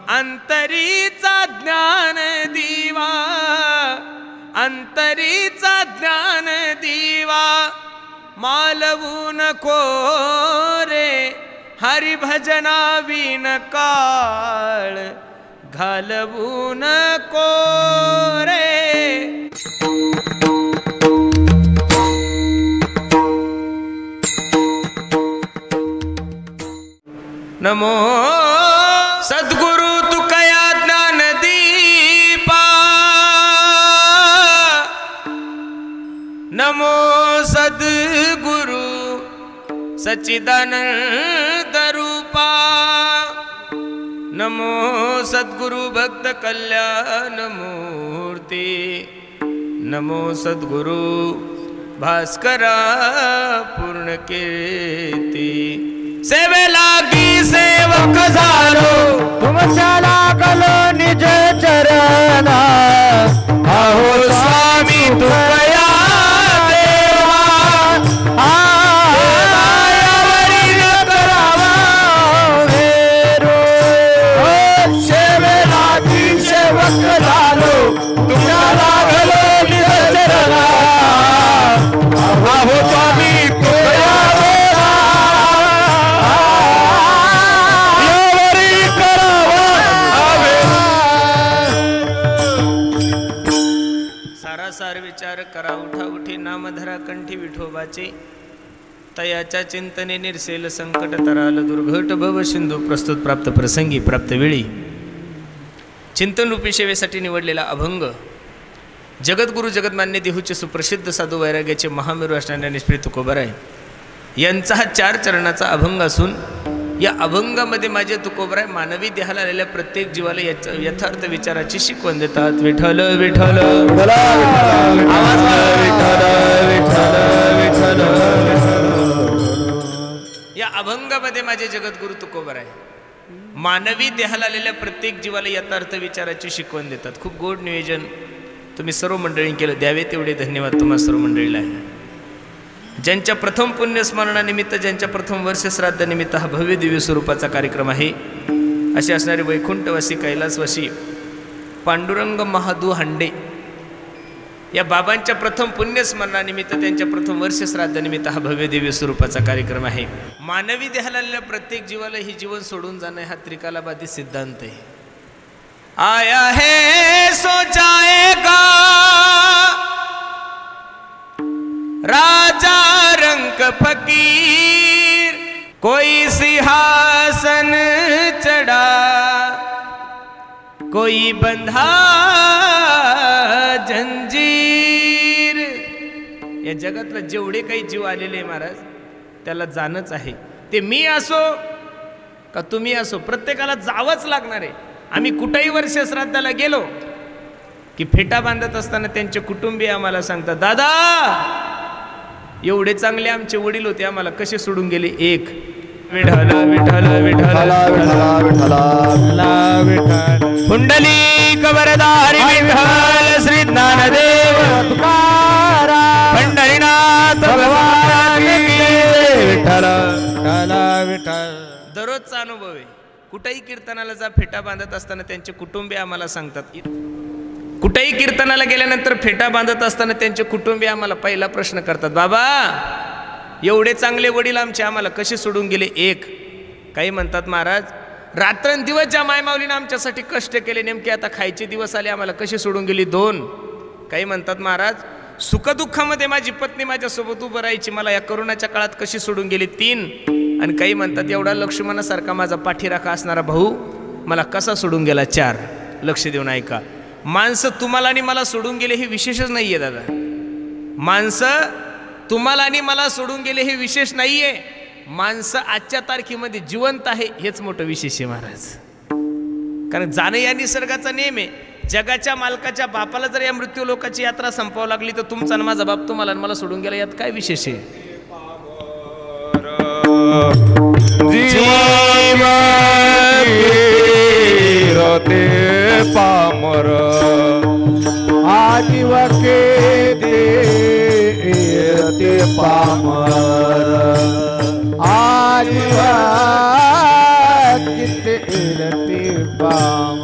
अंतरीचा ज्ञान दिवा, अंतरीचा ज्ञान दिवा मालवू नको रे, हरिभजना विन काळ घालवू नको रे. नमो सद्गुरु तुकया ज्ञान दीपा, नमो सद्गुरु सच्चिदानंद रूपा, नमो सद्गुरु भक्त कल्याण मूर्ती, नमो सद्गुरु भास्करा पूर्ण कीर्ती. सेवे लागी सेवक झालो, तुमच्या लागलो निज चरणा, अहो स्वामी तुकया देवा, आयावरी करावा वेरो. सेवे लागी सेवक झालो, तुमच्या लागलो निज चरणा, अहो स्वामी तुकया सार विचार करा उठा उठी नामधरा कंठी विठोबाचे. तयाच्या चिंतने निर्सेल संकट तराल दुर्घट भव सिंधू. प्रस्तुत प्राप्त प्रसंगी प्राप्त वेळी चिंतन रूपी सेवेसाठी निवडलेला अभंग जगद्गुरु जगतमान्य देहूचे सुप्रसिद्ध साधू वैराग्याचे महामेरू असणाऱ्या निष्प्रिय तुकोबाराय यांचा हा 4 चरणाचा अभंग असून या अभंगामध्ये माझे तुकोबराय मानवी देहाला आलेल्या प्रत्येक जीवाला यथार्थ विचाराची शिकवण देतात. विठ्ठल विठ्ठल या अभंगामध्ये माझे जगद्गुरु तुकोबराय मानवी देहाला आलेल्या प्रत्येक जीवाला यथार्थ विचाराची शिकवण देतात. खूप गोड नियोजन तुम्ही सर्व मंडळी केलं, द्यावे तेवढे धन्यवाद तुम्हा सर्व मंडळीला आहे. ज्यांच्या प्रथम पुण्यस्मरणानिमित्त, ज्यांच्या प्रथम वर्ष श्राद्धानिमित्त हा भव्य दिव्य स्वरूपाचा कार्यक्रम आहे. असे असणारे वैकुंठवासी कैलासवासी पांडुरंग महादू हांडे या बाबांच्या प्रथम पुण्यस्मरणानिमित्त, त्यांच्या प्रथम वर्ष श्राद्धानिमित्त हा भव्य दिव्य स्वरूपाचा कार्यक्रम आहे. मानवी देहाला आलेल्या प्रत्येक जीवाला ही जीवन सोडून जाणं हा त्रिकालाबाधी सिद्धांत आहे. आया है सो जाएगा राजा रंग फकीर, कोई सिंहासन चढ़ा कोई बंधा जंजीर. या जगातला जेवढे काही जीव आलेले महाराज त्याला जाणच आहे. ते मी असो का तुम्ही असो, प्रत्येकाला जावंच लागणार आहे. आम्ही कुठेही वर्ष श्राद्धाला गेलो की फेटा बांधत असताना त्यांचे कुटुंबीय आम्हाला सांगतात, दादा एवढे चांगले आमचे वडील होते, आम्हाला कसे सोडून गेले. एक विठ्ठल विठ्ठल विठ्ठल पुंडलिक वरदारी विठ्ठल श्री ज्ञानदेव तुकाराम पंढरीनाथ भगवान विठ्ठल विठ्ठल. दररोजचा अनुभव आहे. कुठेही कीर्तनाला जा, फेटा बांधत असताना त्यांचे कुटुंबीय आम्हाला सांगतात. कुठेही कीर्तनाला गेल्यानंतर फेटा बांधत असताना त्यांचे कुटुंबीय आम्हाला पहिला प्रश्न करतात, बाबा एवढे चांगले वडील आमचे आम्हाला कसे सोडून गेले. एक काही म्हणतात, महाराज रात्रंदिवस ज्या मायमाऊलीने आमच्यासाठी कष्ट केले, नेमके आता खायचे दिवस आले, आम्हाला कसे सोडून गेली. 2 काही म्हणतात, महाराज सुखदुःखामध्ये माझी पत्नी माझ्यासोबत उभं राहायची, मला या करोनाच्या काळात कशी सोडून गेली. 3 आणि काही म्हणतात, एवढा लक्ष्मणासारखा माझा पाठीराखा असणारा भाऊ मला कसा सोडून गेला. 4 लक्ष देऊन ऐका. माणसं तुम्हाला आणि मला सोडून गेले हे विशेषच नाही आहे दादा. माणसं तुम्हाला आणि मला सोडून गेले हे विशेष नाही आहे. माणसं आजच्या तारखेमध्ये जिवंत आहे हेच मोठं विशेष आहे महाराज. कारण जाणं या निसर्गाचा नियम आहे. जगाच्या मालकाच्या बापाला जर या मृत्यू लोकाची यात्रा संपवावी लागली तर तुमचा आणि माझा बाप तुम्हाला आणि मला सोडून गेला, यात काय विशेष आहे. पामर आजीव के दे पामर आजीव किती इरते पाम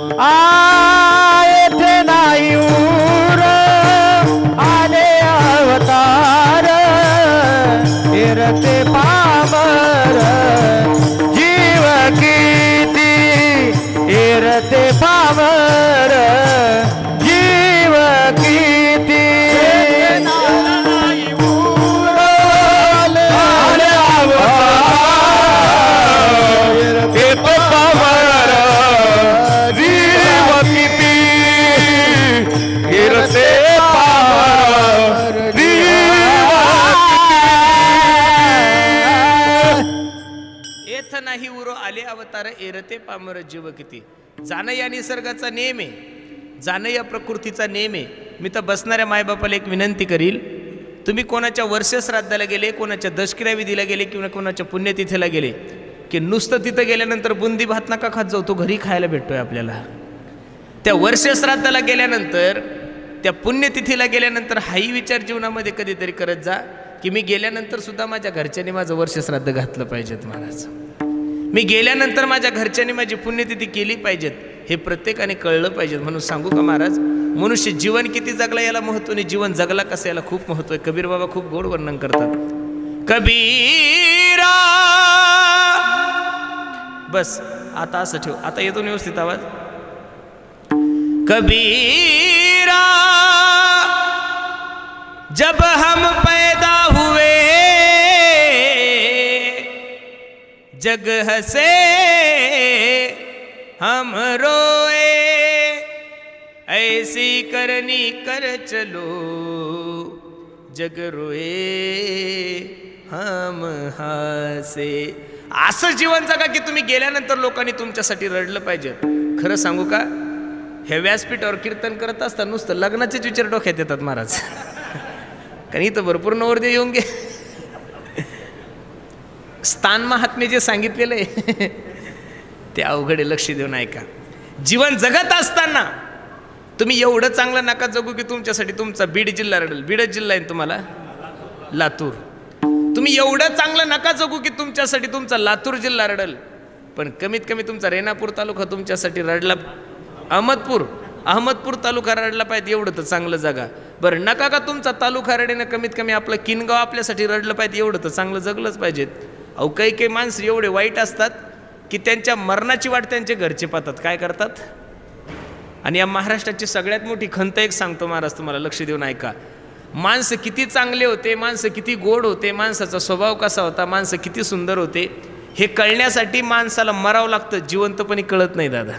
येथे नाही ऊर आले अवतार इरते पामर जीव किती इरते पामर जीव किती नाही उरो आले अवतार एरते पामर जीव किती. जाणं या निसर्गाचा नेम आहे, जाणं या प्रकृतीचा नेम आहे. मी तर बसणाऱ्या मायबापाला एक विनंती करील, तुम्ही कोणाच्या वर्षश्राद्धाला गेले, कोणाच्या दशक्रिया विधीला गेले किंवा कोणाच्या पुण्यतिथीला गेले की नुसतं तिथं गेल्यानंतर बुंदी भात नका खात जाऊ, तो घरी खायला भेटतोय आपल्याला. त्या वर्षश्राद्धाला गेल्यानंतर, त्या पुण्यतिथीला गेल्यानंतर हाही विचार जीवनामध्ये कधीतरी करत जा की मी गेल्यानंतर सुद्धा माझ्या घरच्यांनी माझं वर्षश्राद्ध घातलं पाहिजेत महाराज, मी गेल्यानंतर माझ्या घरच्यांनी माझी पुण्यतिथी केली पाहिजेत, हे प्रत्येकाने कळलं पाहिजे. म्हणून सांगू का महाराज, मनुष्य जीवन किती जगला याला महत्व नाही, जीवन जगला कसं याला खूप महत्व आहे. कबीर बाबा खूप गोड वर्णन करतात. कबीरा, बस आता असं ठेव, आता येतो व्यवस्थित आवाज. कबीरा जब हम पैदा हुए जग हसे हम रोए, ऐसी करनी कर चलो जग रोए हम हसे. असं जीवन जगा की तुम्ही गेल्यानंतर लोकांनी तुमच्यासाठी रडलं पाहिजे. खरं सांगू का, हे व्यासपीठावर कीर्तन करत असताना नुसतं लग्नाचेच विचार डोक्यात येतात महाराज, कारण इथं भरपूर नवरदेव येऊन गे. स्थान महात्म्य जे सांगितलेलं आहे ते अवघडे, लक्ष देऊन ऐका. जीवन जगत असताना तुम्ही एवढं चांगलं नका जगू की तुमच्यासाठी तुमचा बीड जिल्हा रडेल. बीडच जिल्हा आहे तुम्हाला, लातूर. तुम्ही एवढं चांगलं नका जगू की तुमच्यासाठी तुमचा लातूर जिल्हा रडेल, पण कमीत कमी तुमचा रेणापूर तालुका तुमच्यासाठी रडला, अहमदपूर तालुका रडला पाहिजे, एवढं तर चांगलं जगा. बरं नका का तुमचा तालुका रडेनं कमीत कमी आपलं किनगाव आपल्यासाठी रडलं पाहिजे, एवढं तर चांगलं जगलंच पाहिजेत. अहो काही काही माणसं एवढे वाईट असतात की त्यांच्या मरणाची वाट त्यांचे घरचे पाहतात, काय करतात. आणि या महाराष्ट्राची सगळ्यात मोठी खंत एक सांगतो महाराज, तुम्हाला लक्ष देऊन ऐका. माणसं किती चांगले होते, माणसं किती गोड होते, माणसाचा स्वभाव कसा होता, माणसं किती सुंदर होते, हे कळण्यासाठी माणसाला मरावं लागतं, जिवंतपणी कळत नाही दादा.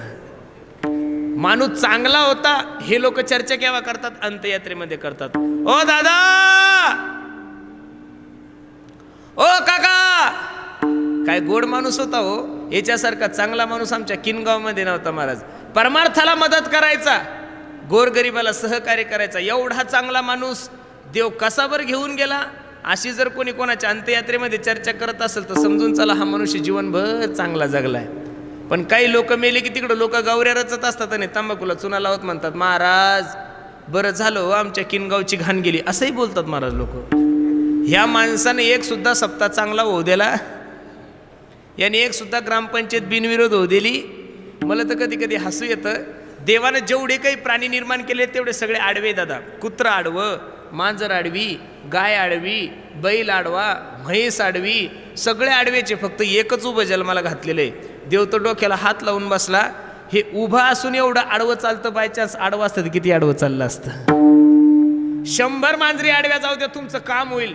माणूस चांगला होता हे लोक चर्चा केव्हा करतात, अंत्ययात्रेमध्ये करतात. ओ दादा, ओ काका, काय गोड माणूस होता हो, याच्यासारखा चांगला माणूस आमच्या किनगावमध्ये नव्हता महाराज. परमार्थाला मदत करायचा, गोरगरिबाला सहकार्य करायचा, एवढा चांगला माणूस देव कसावर घेऊन गेला. अशी जर कोणी कोणाच्या अंत्ययात्रेमध्ये चर्चा करत असेल तर समजून चला हा मनुष्य जीवनभर चांगला जगलाय. पण काही लोक मेले की तिकडं लोक गावऱ्या रचत असतात आणि तंबाखूला चुना लावत म्हणतात, महाराज बरं झालं हो आमच्या किनगावची घाण गेली, असंही बोलतात महाराज लोक. ह्या माणसाने एक सुद्धा सप्ताह चांगला होऊ दिला, याने एक सुद्धा ग्रामपंचायत बिनविरोध होऊ दिली. मला तर कधी कधी हसू येतं, देवानं जेवढे काही प्राणी निर्माण केले तेवढे सगळे आडवे दादा. कुत्र आडवं, मांजर आडवी, गाय आडवी, बैल आडवा, म्हैस आडवी, सगळे आडवेचे, फक्त एकच उभं जन्माला घातलेलं आहे. देव तो डोक्याला हात लावून बसला, हे उभं असून एवढं आडवं चालतं, बाय चान्स आडवं असतं तर किती आडवं चाललं असतं. 100 मांजरी आडव्या जाऊ द्या, तुमचं काम होईल.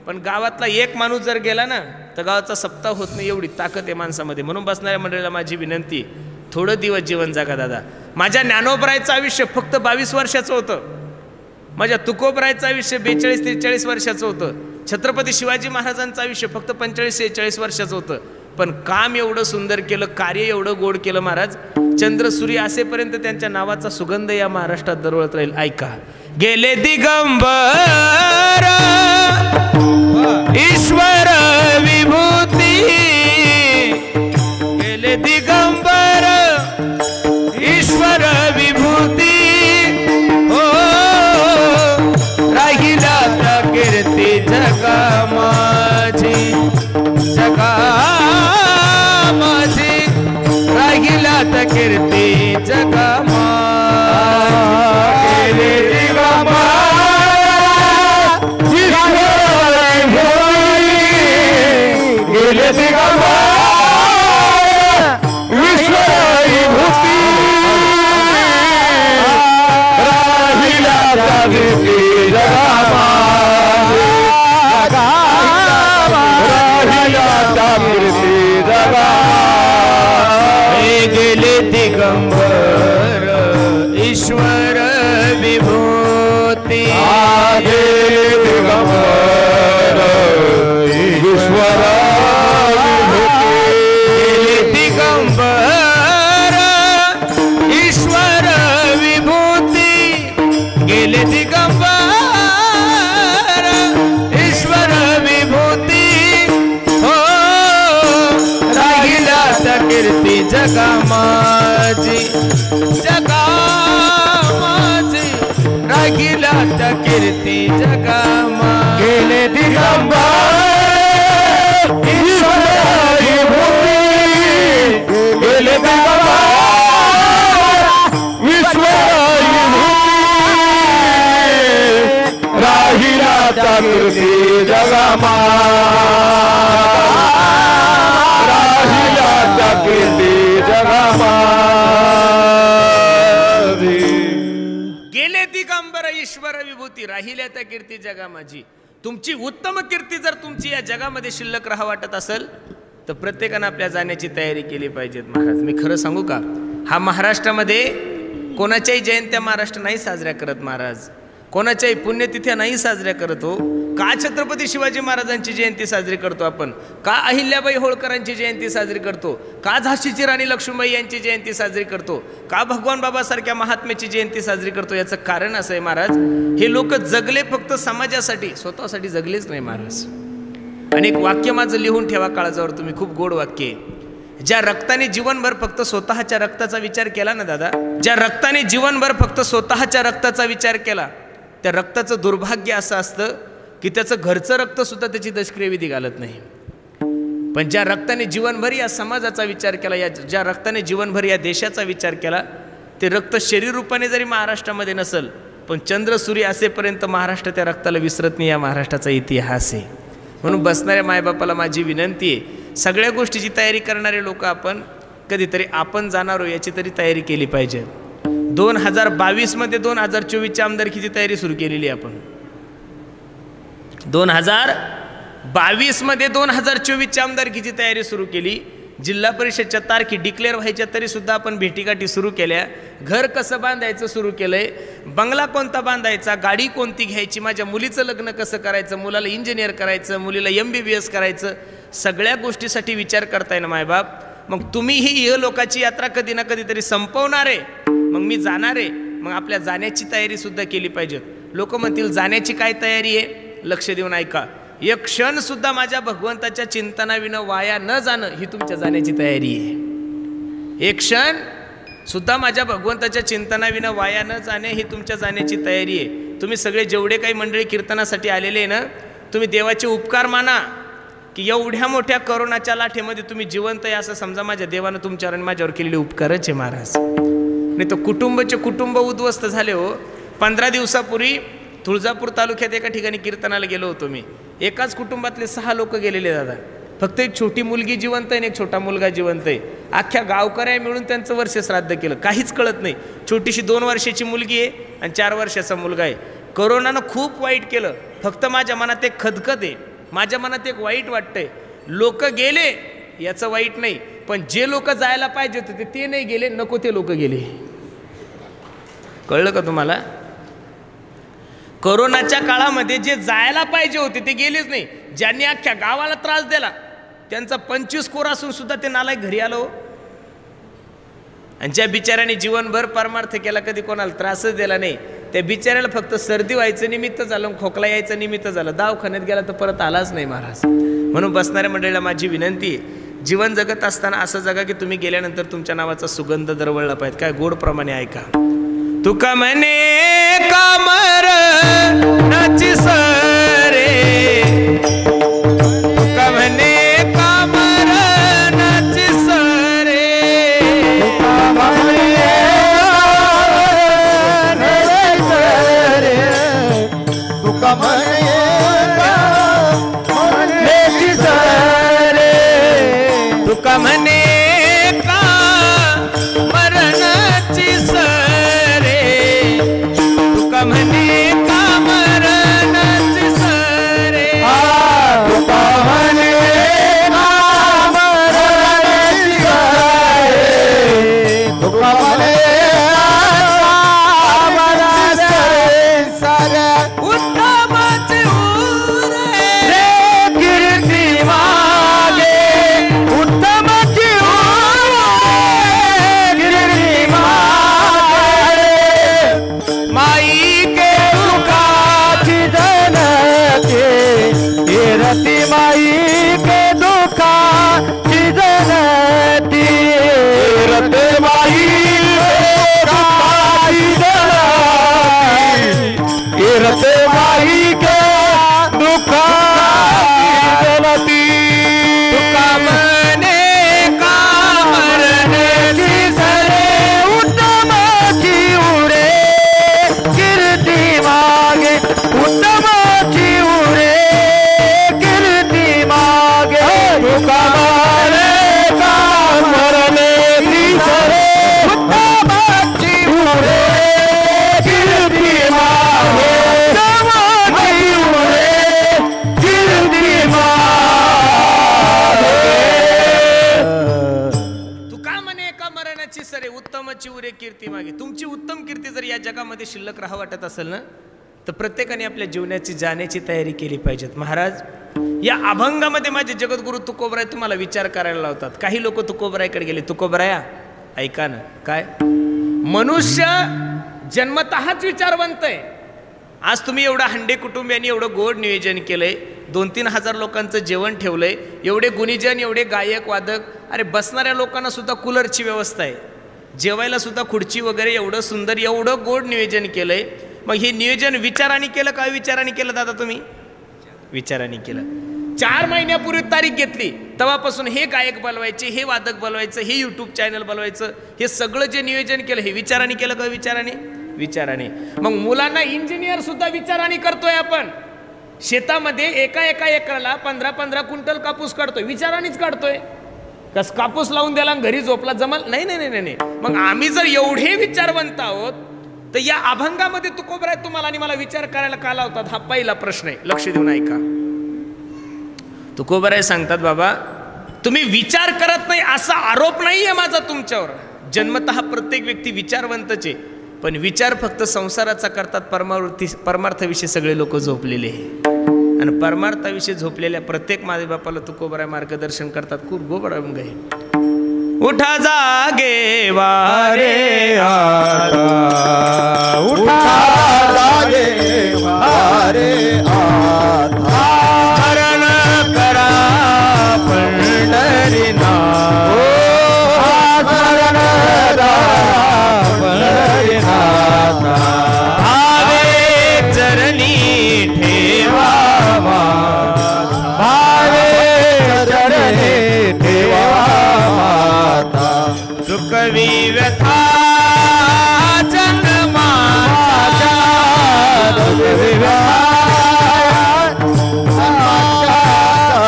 पण गावातला एक माणूस जर गेला ना तर गावाचा सप्ताह होत नाही, एवढी ताकद आहे माणसामध्ये. म्हणून बसणाऱ्या मंडळीला माझी विनंती, थोडं दिवस जीवन जगा दादा. माझ्या ज्ञानोबरायचं आयुष्य फक्त 22 वर्षाचं होतं, माझ्या तुकोबरायचं आयुष्य 42-43 वर्षाचं होतं, छत्रपती शिवाजी महाराजांचं आयुष्य फक्त 45-46 वर्षाचं होतं. पण काम एवढं सुंदर केलं, कार्य एवढं गोड केलं महाराज. चंद्र सूर्य असेपर्यंत त्यांच्या नावाचा सुगंध या महाराष्ट्रात दरवळत राहील. ऐका, गेले दिगंबर ईश्वर विभूती, गेले दिगंबर ईश्वर विभूती, हो राहिला कीर्ती जगा माझी, जगा माझी दिगंबर ईश्वर विभूती गेले दिगंबर ईश्वर गेले दिगंबर ईश्वर विभूती गेले दिगंबर ईश्वर विभूती हो राहिला त्या कीर्ती जगामाजी जगामाजी राहिला त्या कीर्ती जगामा गेले दिगंबर ईश्वर विभूती गेले दिगंबर ईश्वर विभूती राहिला त्या कीर्ती जगामा राहिला त्या कीर्ती जगामा गेले दिगंबर ईश्वर विभूती राहिल्या त्या कीर्ती जगामाजी. तुमची उत्तम कीर्ती जर तुमची या जगामध्ये शिल्लक राहा वाटत असेल तर प्रत्येकानं आपल्या जाण्याची तयारी केली पाहिजेत. महाराज मी खरं सांगू का, हा महाराष्ट्रामध्ये कोणाच्याही जयंत्या महाराष्ट्र नाही साजऱ्या करत. महाराज कोणाच्याही पुण्यतिथ्या नाही साजऱ्या करत हो. का छत्रपती शिवाजी महाराजांची जयंती साजरी करतो आपण, का अहिल्याबाई होळकरांची जयंती साजरी करतो, का झाशीची राणी लक्ष्मीबाई यांची जयंती साजरी करतो, का भगवान बाबासारख्या महात्म्याची जयंती साजरी करतो. याचं कारण असं आहे महाराज, हे लोक जगले फक्त समाजासाठी, स्वतःसाठी जगलेच नाही महाराज. आणि एक वाक्य माझं लिहून ठेवा काळजावर तुम्ही, खूप गोड वाक्य आहे. ज्या रक्ताने जीवनभर फक्त स्वतःच्या रक्ताचा विचार केला ना दादा, ज्या रक्ताने जीवनभर फक्त स्वतःच्या रक्ताचा विचार केला, त्या रक्ताचं दुर्भाग्य असं असतं की त्याचं घरचं रक्त सुद्धा त्याची दशक्रियाविधी घालत नाही. पण ज्या रक्ताने जीवनभर या समाजाचा विचार केला, ज्या रक्ताने जीवनभर या देशाचा विचार केला, ते रक्त शरीर रूपाने जरी महाराष्ट्रामध्ये नसेल पण चंद्र सूर्य असेपर्यंत महाराष्ट्र त्या रक्ताला विसरत नाही. या महाराष्ट्राचा इतिहास आहे. म्हणून बसणाऱ्या मायबापाला माझी विनंती आहे, सगळ्या गोष्टीची तयारी करणारे लोक आपण कधीतरी आपण जाणारो याची तरी तयारी केली पाहिजे. 2022 मध्ये 2024च्या आमदारकीची तयारी सुरू केलेली आपण. 2022 मध्ये 2024च्या आमदारकीची तयारी सुरू केली. जिल्हा परिषदच्या तारखी डिक्लेअर व्हायच्या तरी सुद्धा आपण भेटीगाठी सुरू केल्या. घर कसं बांधायचं सुरू केलंय, बंगला कोणता बांधायचा, गाडी कोणती घ्यायची, माझ्या मुलीचं लग्न कसं करायचं, मुलाला इंजिनियर करायचं, मुलीला MBBS करायचं, सगळ्या गोष्टीसाठी विचार करताय ना मायबाप. मग तुम्ही ही लोकांची यात्रा कधी ना कधीतरी संपवणार आहे, मग मी जाणार आहे, मग आपल्या जाण्याची तयारी सुद्धा केली पाहिजे. लोक म्हणतील जाण्याची काय तयारी आहे, लक्ष देऊन ऐका. एक क्षण सुद्धा माझ्या भगवंताच्या चिंतनाविना वाया न जाणं ही तुमच्या जाण्याची तयारी आहे. एक क्षण सुद्धा माझ्या भगवंताच्या चिंतनाविना वाया न जाणे ही तुमच्या जाण्याची तयारी आहे. तुम्ही सगळे जेवढे काही मंडळी कीर्तनासाठी आलेले आहे ना, तुम्ही देवाचे उपकार माना की एवढ्या मोठ्या करोनाच्या लाठेमध्ये तुम्ही जिवंत आहे असं समजा. माझ्या देवानं तुमच्यावर आणि माझ्यावर केलेले उपकारच आहे महाराज. नाही तर कुटुंबाचे कुटुंब उद्ध्वस्त झाले हो. 15 दिवसापूर्वी तुळजापूर तालुक्यात एका ठिकाणी कीर्तनाला गेलो होतो मी. एकाच कुटुंबातले 6 लोक गेलेले दादा. फक्त एक छोटी मुलगी जिवंत आहे आणि एक छोटा मुलगा जिवंत आहे. अख्ख्या गावकऱ्या मिळून त्यांचं वर्ष श्राद्ध केलं, काहीच कळत नाही. छोटीशी 2 वर्षाची मुलगी आहे आणि 4 वर्षाचा मुलगा आहे. करोनानं खूप वाईट केलं. फक्त माझ्या मनात एक खदखद आहे, माझ्या मनात एक वाईट वाटतंय. लोक गेले याचं वाईट नाही, पण जे लोक जायला पाहिजे होते ते नाही गेले, नको ते लोक गेले. कळलं का तुम्हाला? कोरोनाच्या काळामध्ये जे जायला पाहिजे होते ते गेलेच नाही. ज्यांनी अख्ख्या गावाला त्रास दिला त्यांचा 25 कोर असून सुद्धा ते नालायक घरी आलो. आणि ज्या बिचाऱ्याने जीवनभर परमार्थ केला, कधी कोणाला त्रासच दिला नाही, त्या बिचाऱ्याला फक्त सर्दी व्हायचं निमित्त झालं, खोकला यायचं निमित्त झालं, दवाखान्यात गेला तर परत आलाच नाही महाराज. म्हणून बसणाऱ्या मंडळीला माझी विनंती आहे, जीवन जगत असताना असं जगा की तुम्ही गेल्यानंतर तुमच्या नावाचा सुगंध दरवळला पाहिजे. काय गोडप्रमाणे ऐका. तुका म्हणे कामर नाची सरे, तुका म्हणे कामर नाची सरे, तुका म्हणे तुका म्हणे तुका म्हणे का मरणाची सरे, तुका म्हणे का मरणाची कीर्ती मागे. तुमची उत्तम कीर्ती जर या जगामध्ये शिल्लक राहा वाटत असेल ना, तर प्रत्येकाने आपल्या जीवनाची जाण्याची तयारी केली पाहिजेत. महाराज, या अभंगामध्ये माझे जगद्गुरु तुकोबराय तुम्हाला विचार करायला लावतात. काही लोक तुकोबरायकडे गेले. तुकोबराया ऐका ना, काय मनुष्य जन्मतःच विचारवंत आहे. आज तुम्ही एवढा हंडे कुटुंबियांनी एवढं गोड नियोजन केलंय, 2-3 हजार लोकांचं जेवण ठेवलंय, एवढे गुणीजन, एवढे गायक वादक, अरे बसणाऱ्या लोकांना सुद्धा कूलरची व्यवस्था आहे, जेवायला सुद्धा खुर्ची वगैरे, एवढं सुंदर एवढं गोड नियोजन केलंय. मग हे नियोजन विचाराने केलं का विचाराने केलं दादा तुम्ही? विचाराने केलं. 4 महिन्यापूर्वी तारीख घेतली, तेव्हापासून हे गायक बोलवायचे, हे वादक बोलवायचं, हे यूट्यूब चॅनल बोलवायचं, हे सगळं जे नियोजन केलं हे विचाराने केलं का विचाराने? विचाराने. मग मुलांना इंजिनियर सुद्धा विचाराने करतोय आपण. शेतामध्ये एका एकराला 15-15 क्विंटल कापूस काढतोय, विचारानेच काढतोय. कस कापूस लावून द्याला घरी झोपला जमल? नाही नाही नाही नाही. मग आम्ही जर एवढे विचारवंत आहोत, तर या अभंगामध्ये तुकोबराय तुम्हाला आणि मला विचार करायला का लावतात? हा पहिला प्रश्न आहे, लक्ष देऊन ऐका. तुकोबराय सांगतात, बाबा तुम्ही विचार करत नाही असा आरोप नाहीये माझा तुमच्यावर. जन्मतः प्रत्येक व्यक्ती विचारवंतच आहे, पण विचार फक्त संसाराचा करतात, परमार्थाविषयी सगळे लोक झोपलेले आहे. आणि परमार्थाविषयी झोपलेल्या प्रत्येक माझे बापाला तुकोबराय मार्गदर्शन करतात. खूप गोड अभंग आहे. उठा जागे वारे आता, उठा जागे वारे आता, स्मरण करा पंढरीनाथ, स्मरण करा पंढरीनाथ, भावे चरणी ठेवा भावे चरणी ठेवा माता, सुखवी व्यथा जन्माचा,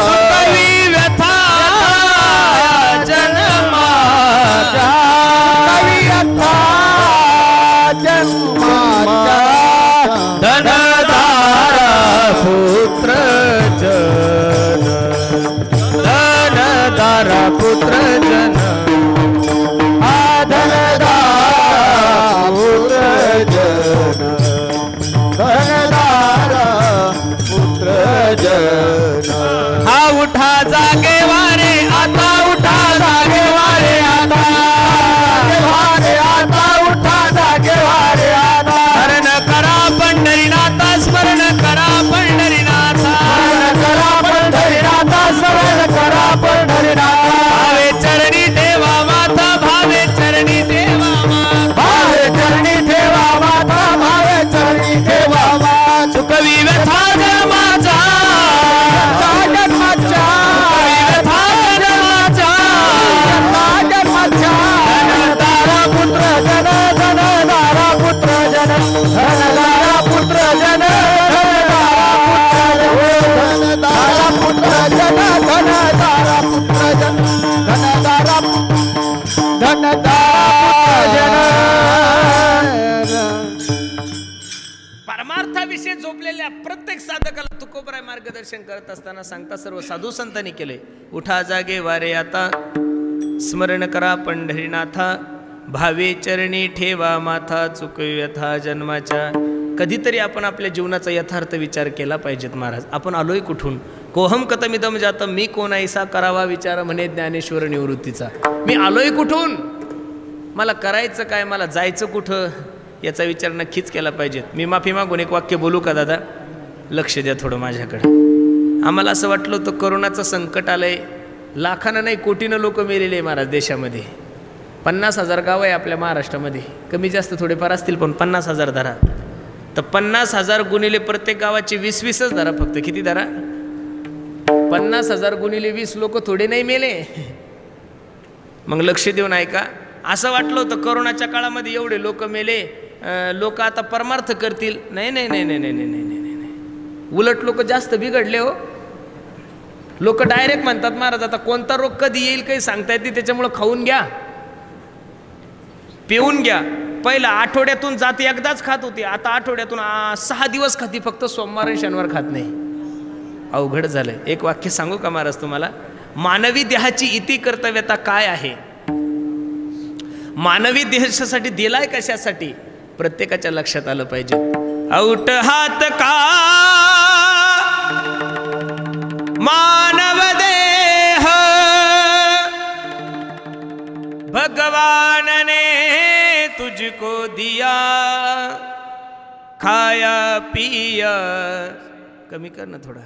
सुखवी व्यथा जन्माचा, धनधारा पुत्र जन, धनधारा पुत्र जन, धनदारा पुत्र जन, धनदारा पुत्र जन. हा उठा जागे वारे आता, उठा जागे वारे आता, वारे आता, उठा जागे वारे आता, स्मरण करा पंढरीनाथा, स्मरण करा पंढरीनाथा, करा पंढरीनाथा, स्मरण करा पंढरीनाथा, भावे चरणी ठेवा माथा, भावे चरणी ठेवा माथा, भावे चरणी ठेवा माता, भावे चरणी ठेवा माता, सुखवी व्यथा जन्माचा, जन्माच्या, व्यथा जन्माचा, जन्माच्या, धनदारा पुत्र जन, धनदारा पुत्र जन, धनदारा पुत्र जन, धनदारा पुत्र जन, धनदारा पुत्र जन, धनदारा जन. परमार्थाविषयी झोपलेल्या प्रत्येक साधकाला तुकोबराय मार्गदर्शन करत असताना सांगता सर्व साधू संतांनी केले. उठा जागे वारे आता, स्मरण करा पंढरीनाथा, भावे चरणी ठेवा माथा, चुकवी व्यथा जन्माच्या. कधीतरी आपण आपल्या जीवनाचा यथार्थ विचार केला पाहिजेत. महाराज, आपण आलोय कुठून? कोहम कथमिदम जातं, मी कोण ऐसा करावा विचार म्हणे ज्ञानेश्वर निवृत्तीचा. मी आलोय कुठून, मला करायचं काय, मला जायचं कुठं, याचा विचार नक्कीच केला पाहिजेत. मी माफी मागून एक वाक्य बोलू का दादा? लक्ष द्या थोडं माझ्याकडे. आम्हाला असं वाटलं होतं करोनाचं संकट आलंय, लाखानं नाही कोटीनं लोक मेलेले आहे महाराज देशामध्ये. 50,000 गाव आहे आपल्या महाराष्ट्रामध्ये, कमी जास्त थोडेफार असतील पण 50,000 धरा. तर 50,000 गुणिले प्रत्येक गावाचे 20-20च धरा फक्त. किती धरा? 50,000 गुणिले 20 लोक थोडे नाही मेले. मग लक्ष देऊन ऐका. असं वाटलं होतं करोनाच्या काळामध्ये एवढे लोक मेले, लोक आता परमार्थ करतील. नाही नाही नाही नाही नाही नाही नाही नाही, उलट लोक जास्त बिघडले हो. लोक डायरेक्ट म्हणतात महाराज आता कोणता रोग कधी येईल काही सांगता येत नाही, त्याच्यामुळं खाऊन घ्या, पिऊन घ्या. पहिला आठवड्यातून जात एकदाच खात होती, आता आठवड्यातून 6 दिवस खाती, फक्त सोमवार आणि शनिवार खात नाही. अवघड झालंय. एक वाक्य सांगू का महाराज तुम्हाला? मानवी देहाची इति कर्तव्यता काय आहे? मानवी देशासाठी दिलाय कशासाठी प्रत्येकाच्या लक्षात आलं पाहिजे. औट हात का मानव देह भगवान ने तुझको दिया खाया पिया, कमी कर ना थोड़ा,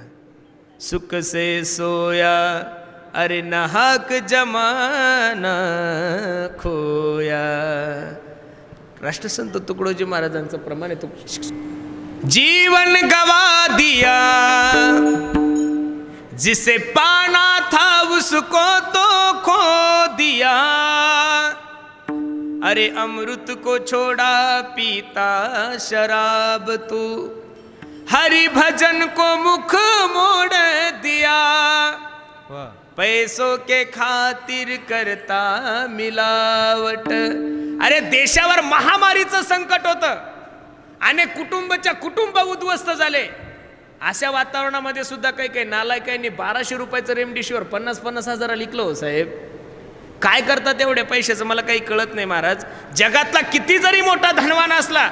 सुख से सोया अरे नाहक जमाना खोया. राष्ट्रसंत तुकडोजी महाराजांचं प्रमाण आहे. तो जीवन गवा दिया जिसे पाना था उसको तो खो दिया, अरे अमृत को छोड़ा पीता शराब तू, हरि भजन को मुख मोड़ दिया, पैसों के खातिर करता मिलावट. अरे देशावर महामारीचं संकट होतं आणि कुटुंबाच्या कुटुंब उद्ध्वस्त झाले. अशा वातावरणामध्ये सुद्धा काही काही नालायकांनी 1200 रुपयाचं रेमडेसिवीर 50-50 हजारा लिखलं हो साहेब. काय करतात एवढ्या पैशाचं मला काही कळत नाही महाराज. जगातला किती जरी मोठा धनवान असला,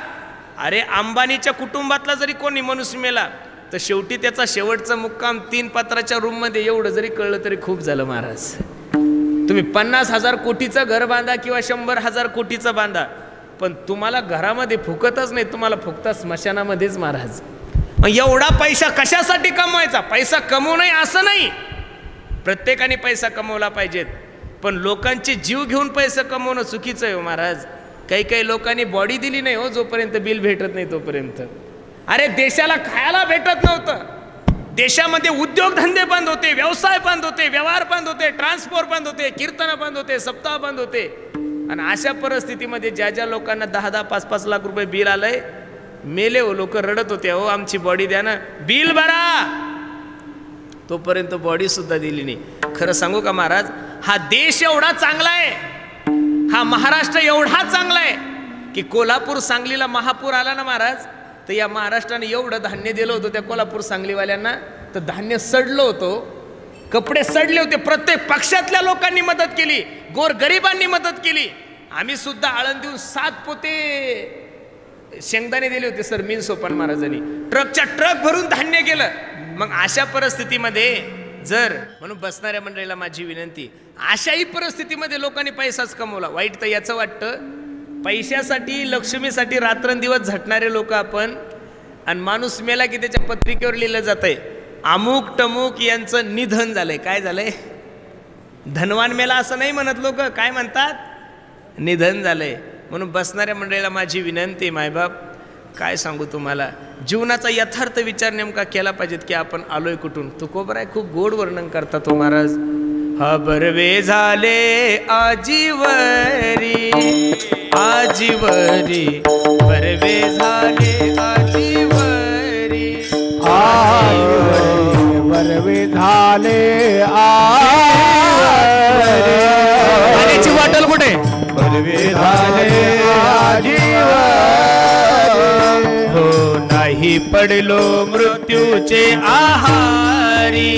अरे अंबानीच्या कुटुंबातला जरी कोणी मनुष्य मेला तर शेवटी त्याचा शेवटचा मुक्काम 3 पत्राच्या रूम मध्ये एवढं जरी कळलं तरी खूप झालं महाराज. तुम्ही 50,000 कोटीचं घर बांधा किंवा 100,000 कोटीचं बांधा, पण तुम्हाला घरामध्ये फुकतच नाही, तुम्हाला फुकता स्मशानामध्येच महाराज. मग एवढा पैसा कशासाठी कमवायचा? पैसा कमवू नये असं नाही, प्रत्येकाने पैसा कमवला पाहिजेत, पण लोकांचे जीव घेऊन पैसा कमवणं चुकीचं आहे हो महाराज. काही काही लोकांनी बॉडी दिली नाही हो जोपर्यंत बिल भेटत नाही तोपर्यंत. अरे देशाला खायला भेटत नव्हतं, देशामध्ये उद्योगधंदे बंद होते, व्यवसाय बंद होते, व्यवहार बंद होते, ट्रान्सपोर्ट बंद होते, कीर्तन बंद होते, सप्ताह बंद होते. आणि अशा परिस्थितीमध्ये ज्या ज्या लोकांना 10-10, 5-5 लाख रुपये बिल आलंय, मेले हो लोक रडत होते, हो आमची बॉडी द्या ना, बिल भरा. तोपर्यंत बॉडी सुद्धा दिली नाही. खरं सांगू का महाराज, हा देश एवढा चांगला आहे, हा महाराष्ट्र एवढा चांगला आहे की कोल्हापूर सांगलीला महापूर आला ना महाराज, तर या महाराष्ट्राने एवढं धान्य दिलं होतं त्या कोल्हापूर सांगलीवाल्यांना, तर धान्य सडलं होतं, कपडे सडले होते. प्रत्येक पक्षातल्या लोकांनी मदत केली, गोरगरिबांनी मदत केली. आम्ही सुद्धा आळंदीहून 7 पोते शेंगदाणे दिले होते सर मीन सोपान महाराजांनी, ट्रकच्या ट्रक भरून धान्य केलं. मग अशा परिस्थितीमध्ये जर, म्हणून बसणाऱ्या मंडळीला माझी विनंती, अशाही परिस्थितीमध्ये लोकांनी पैसाच कमवला. वाईट तर याचं वाटतं, पैशासाठी लक्ष्मीसाठी रात्रंदिवस झटणारे लोक आपण, आणि माणूस मेला की त्याच्या पत्रिकेवर लिहिलं जातंय अमुक टमुक यांचं निधन झालंय. काय झालंय? धनवान मेला असं नाही म्हणत लोक, काय म्हणतात? निधन झालंय. म्हणून बसणाऱ्या मंडळीला माझी विनंती, मायबाप काय सांगू तुम्हाला, जीवनाचा यथार्थ विचार नेमका केला पाहिजेत की आपण आलोय कुठून. तुकोबराय खूप गोड वर्णन करतात तो महाराज. हा बरवे झाले आजीवरी, आजीवरी बरवे झाले आजीवरी, आजीवरी बरवे झाले पाण्याची बॉटल कुठे? बरवे झाले आजीवरी, हो नाही पडलो मृत्यूचे आहारी,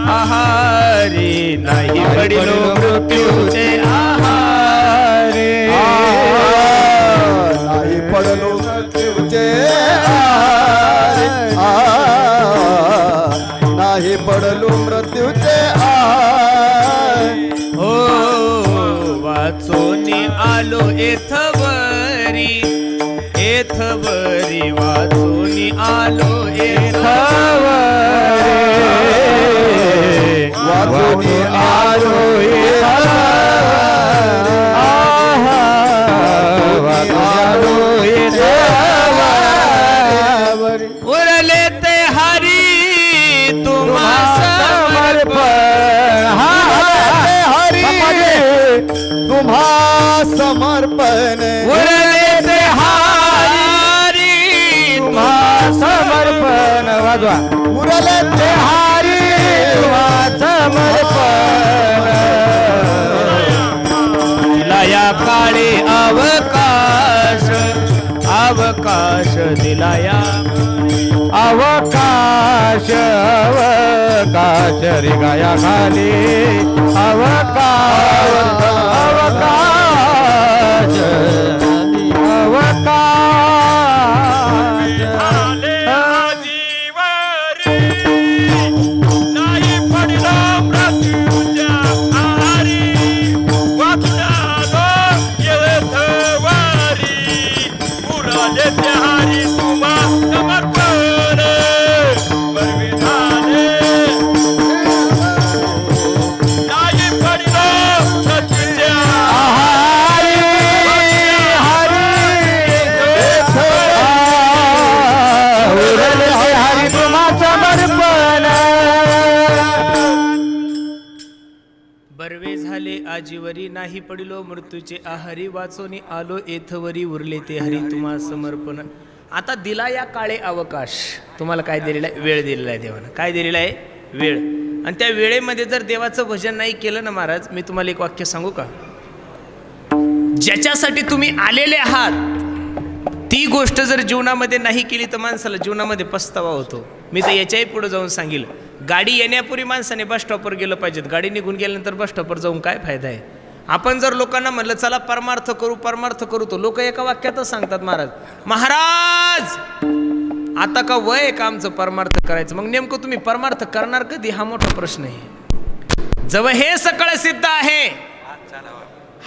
आहारी नाही पडलो मृत्यूचे आहारी, नाही पडलो मृत्यूचे आहारी, नाही पडलो मृत्यूचे आहारी. हो वाचोनी आलो एथवरी, एथवरी वाचोनी आलो एथवरी, वाचोनी आलो उरले ते हरी तुम्हा समर्पण, हरी तुम्हा समर्पण, उरले ते हरी तुम्हा समर्पण. वाजवा. उरले ते हरी तुम्हा समर्पण. दिला या काळी अवकाश, अवकाश दिला या अवकाश, अवकाश रिगाया खाली अवकाश, अवकाश अवकाश आले आजीवरी नाही पडलो मृत्यूच्या आहारी वाचनालो येथवारी पुराले त्याहारी तुम्हा समर्पण परविधाने नाही पडलो मृत्यूच्या हरी उरले हरी तुम्हा समर्पण बर्वे झाले आजीवरी नाही पडिलो मृत्यूचे आहारी वाचोनी आलो येथवरी उरले ते हरी तुम्हा समर्पण. आता दिला या काळे अवकाश. तुम्हाला काय दिलेला आहे? वेळ दिलेला आहे देवानं. काय दिलेला आहे? वेळ. आणि त्या वेळेमध्ये जर देवाचं भजन नाही केलं ना महाराज, मी तुम्हाला एक वाक्य सांगू का? ज्याच्यासाठी तुम्ही आलेले आहात ती गोष्ट जर जीवनामध्ये नाही केली तर माणसाला जीवनामध्ये पस्तावा होतो. मी तर याच्याही पुढे जाऊन सांगेल, गाडी येण्यापूर्वी माणसाने बस स्टॉपवर गेलं पाहिजेत. गाडी निघून गेल्यानंतर बस स्टॉपवर जाऊन काय फायदा आहे? आपण जर लोकांना म्हणलं चला परमार्थ करू तो लोक एका वाक्यातच सांगतात महाराज आता का वय आहे का आमचं परमार्थ करायचं? मग नेमकं तुम्ही परमार्थ करणार कधी हा मोठा प्रश्न आहे. जवळ हे सकळ सिद्ध आहे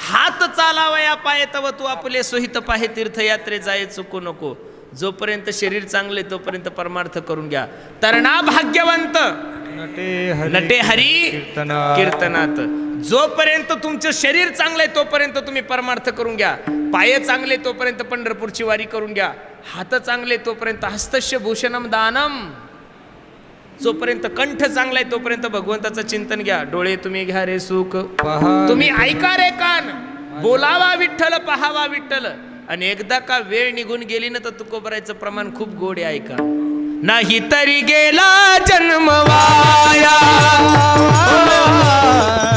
हात चालावया पाये तव तू आपले सोहित पाहे तीर्थयात्रे जाय चुकू नको. जोपर्यंत शरीर चांगले तोपर्यंत परमार्थ करून घ्या. तरणा भाग्यवंत नटे हरी कीर्तनात. जोपर्यंत तुमचं शरीर चांगलं आहे तोपर्यंत तुम्ही परमार्थ करून घ्या. पाय चांगले तोपर्यंत पंढरपूरची वारी करून घ्या. हात चांगले तोपर्यंत हस्तस्य भूषणम दानम. जोपर्यंत कंठ चांगला आहे तोपर्यंत भगवंताचं चिंतन घ्या. डोळे तुम्ही घ्या रे सुख, तुम्ही ऐका रे कान, बोलावा विठ्ठल पहावा विठ्ठल. आणि एकदा का वेळ निघून गेली ना तर तुकोबरायचं प्रमाण खूप गोड आहे. ऐका. नाही तरी गेला जन्म वाया,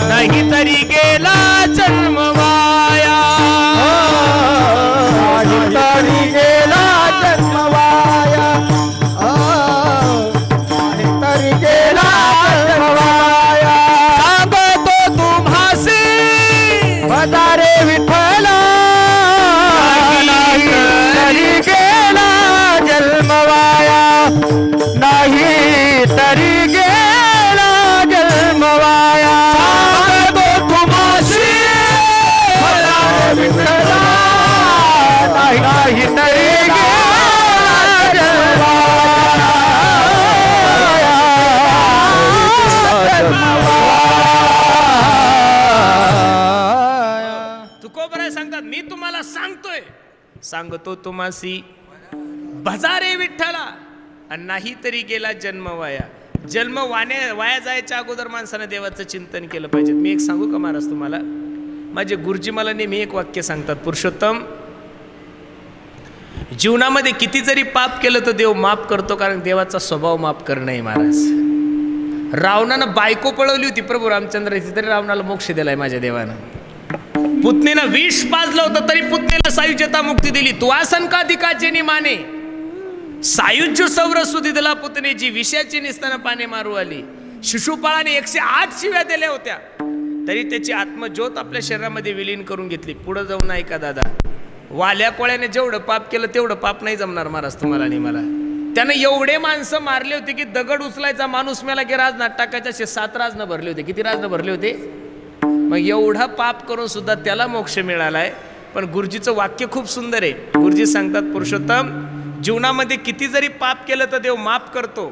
नाही तरी गेला जन्म वाया, नाही तरी गेला जन्म वाया, नाही तरी गेला जन्म वाया. सांगतो तुम्हासी पधारे विठ्ठल, नाही तरी गेला जन्म वाया, नाही तरी गेला जन्म वाया. सांगतो तुम्हासी पधारे विठ्ठल, नाही तरी गेला जन्म वाया, जन्म वाया. तुकोबराय सांगतात मी तुम्हाला सांगतो तुम्हासी भजारे विठ्ठला आणि नाही तरी गेला जन्म वाया. जन्म वाया जायच्या अगोदर माणसानं देवाचं चिंतन केलं पाहिजे. मी एक सांगू का महाराज तुम्हाला? माझे गुरुजी मला नेहमी एक वाक्य सांगतात, पुरुषोत्तम जीवनामध्ये किती जरी पाप केलं तर देव माफ करतो, कारण देवाचा स्वभाव माफ करणं आहे महाराज. रावणानं बायको पळवली होती प्रभू रामचंद्राची, तरी रावणाला मोक्ष दिलाय माझ्या देवानं. पुतणीनं विष पाजलं होतं तरी पुतणीला सायुज्यता मुक्ती दिली. तू आसन का दिकाचे माने सायुज्य सौरसुधी दिला पुतणीची, विषयाची निस्ताना पाने मारू आली. शिशुपाळाने 108 शिव्या दिल्या होत्या तरी त्याची आत्मज्योत आपल्या शरीरामध्ये विलीन करून घेतली. पुढे जाऊन नाही का दादा, वाल्या कोळ्याने जेवढं पाप केलं तेवढं पाप नाही जमणार महाराज तुम्हाला आणि मला. त्यानं एवढे माणसं मारले होते की दगड उचलायचा माणूस मेला की राजनाथ टाकायचे, असे 7 राजनं भरले होते. किती राजनं भरले होते? मग एवढा पाप करून सुद्धा त्याला मोक्ष मिळालाय. पण गुरुजीचं वाक्य खूप सुंदर आहे. गुरुजी सांगतात, पुरुषोत्तम जीवनामध्ये किती जरी पाप केलं तर देव माफ करतो,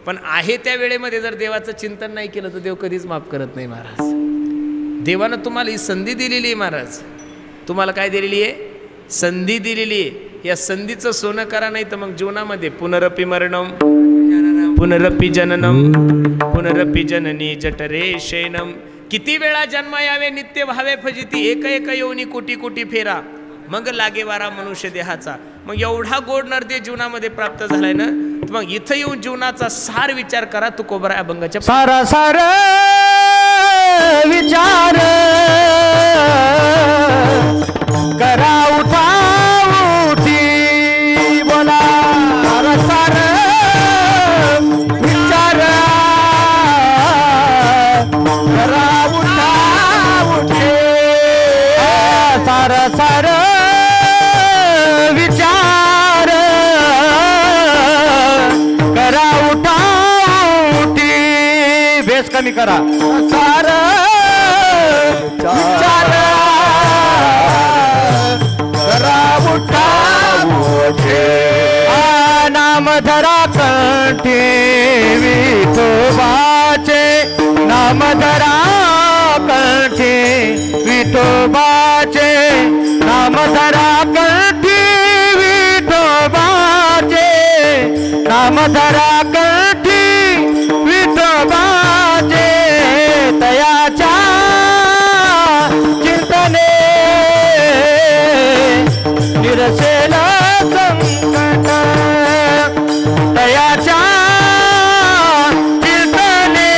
पण आहे त्या वेळेमध्ये जर देवाचं चिंतन नाही केलं तर देव कधीच माफ करत नाही महाराज. देवानं तुम्हाला ही संधी दिलेली आहे महाराज. तुम्हाला काय दिलेली आहे? संधी दिलेली आहे. या संधीचं सोनं करा, नाही तर मग जीवनामध्ये पुनरपि मरणम पुनरपि जननम पुनरपि जननी जठरे शयनम. किती वेळा जन्म यावे नित्य भावे फजिती, एक एक योनी कोटी कोटी फेरा मग लागे वारा मनुष्य देहाचा. मग एवढा गोड नरदे जीवनामध्ये प्राप्त झालाय ना, तर मग इथं येऊन जीवनाचा सार विचार करा. तुकोबराय अभंगाच्या सारा सार विचार करा, उठा उठी बोला. सारा सार विचार करा, उठा उठी. सारा सार कमी करा सार विचार करा उठा उठे नाम धरा कंठी विठोबाचे नाम धरा कंठी विठोबाचे नाम धरा कंठी विठोबाचे नाम धरा कंठी विठोबाचे तयाच्या चिंतने निरसेल संकट तयाच्या चिंतने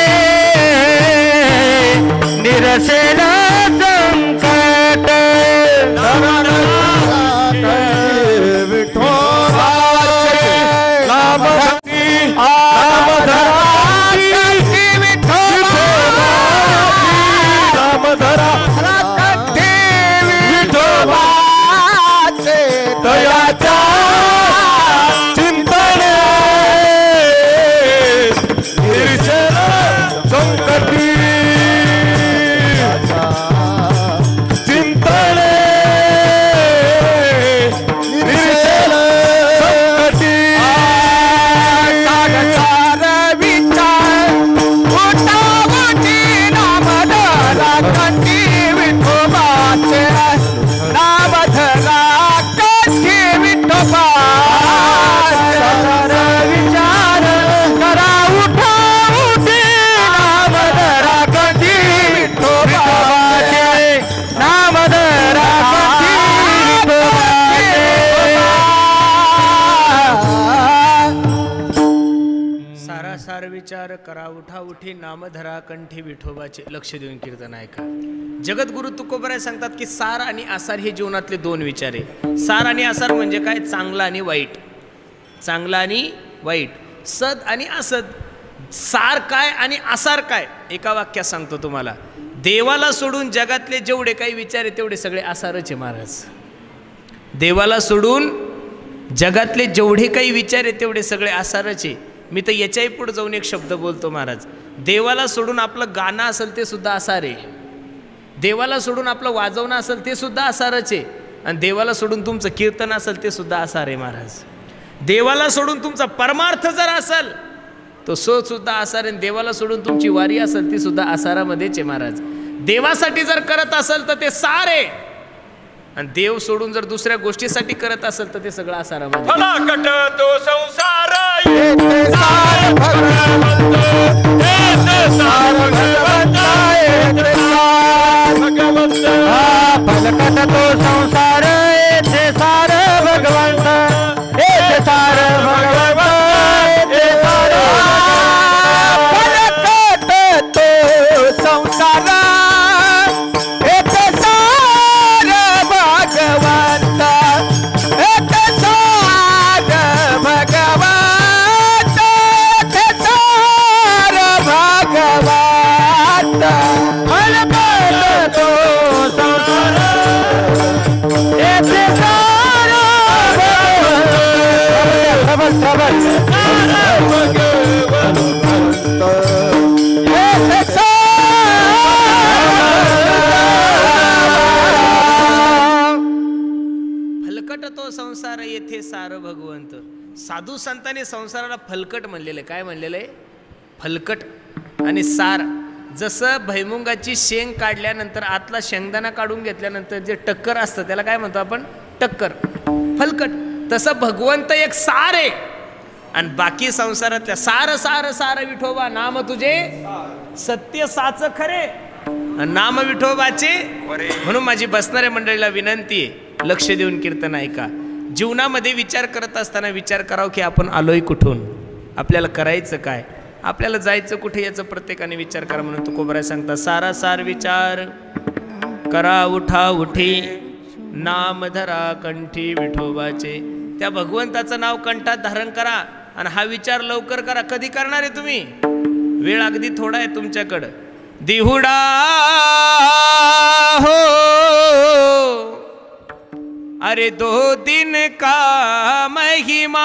निरसेल संकट विचार करा उठा उठी नाम धरा कंठी विठोबाचे. लक्ष देऊन कीर्तन ऐका. जगद्गुरु तुकोबराय सांगतात की सार आणि आसार हे जीवनातले दोन विचार आहे. सार आणि आसार म्हणजे काय? चांगला आणि वाईट. चांगला आणि वाईट, सद आणि असद. सार काय आणि आसार काय? एका वाक्यात सांगतो तुम्हाला. देवाला सोडून जगातले जेवढे काही विचार आहे तेवढे सगळे आसारच आहे महाराज. देवाला सोडून जगातले जेवढे काही विचार आहे तेवढे सगळे आसारच आहे. मी तर याच्याही पुढे जाऊन एक शब्द बोलतो महाराज. देवाला सोडून आपलं गाणं असेल ते सुद्धा आसार आहे. देवाला सोडून आपलं वाजवणं असेल ते सुद्धा आसारच आहे. आणि देवाला सोडून तुमचं कीर्तन असेल ते सुद्धा आसार आहे महाराज. देवाला सोडून तुमचा परमार्थ जर असेल तो सुद्धा आसार आहे. देवाला सोडून तुमची वारी असेल ती सुद्धा आसारामध्येच आहे महाराज. देवासाठी जर करत असेल तर ते सार आहे. आणि देव सोडून जर दुसऱ्या गोष्टीसाठी करत असेल तर ते सगळं आसारामध्ये. फलाकट तो संसार येते सार भगवंत, येते सार भगवंत, येते सार भगवंत. फलकट तो संसार येथे सार भगवंत, येथे सार भगवंत, येथे सार फलाकट तो संसार येते सार भगवंत, येते सार भगवंत, येते सार भगवंत. फलाकट तो संसार येते सार भगवंत, फलकट तो संसार येथे सार भगवंत. साधू संतांनी संसाराला फलकट म्हणलेलं आहे. काय म्हणलेलं आहे? फलकट आणि सार. जसं भैमुंगाची शेंग काढल्यानंतर आतला शेंगदाणा काढून घेतल्यानंतर जे टक्कर असतं त्याला काय म्हणतो आपण? टक्कर, फलकट. तसं भगवंत एक सार आहे आणि बाकी संसारातल्या सार सार सार विठोबा नाम तुझे सत्य साच खरे नाम विठोबाचे. म्हणून माझी बसणाऱ्या मंडळीला विनंती आहे, लक्ष देऊन कीर्तन ऐका. जीवनामध्ये विचार करत असताना विचार करावं की आपण आलोय कुठून, आपल्याला करायचं काय, आपल्याला जायचं कुठे याचं प्रत्येकाने विचार करा. म्हणून तुकोबराय सांगतात सारा सार विचार करा उठा उठी नाम धरा कंठी विठोबाचे. त्या भगवंताचं नाव कंठात धारण करा आणि हा विचार लवकर करा. कधी करणार आहे तुम्ही? वेळ अगदी थोडा आहे तुमच्याकडं. दिहुडा हो अरे 2 दिन का महिमान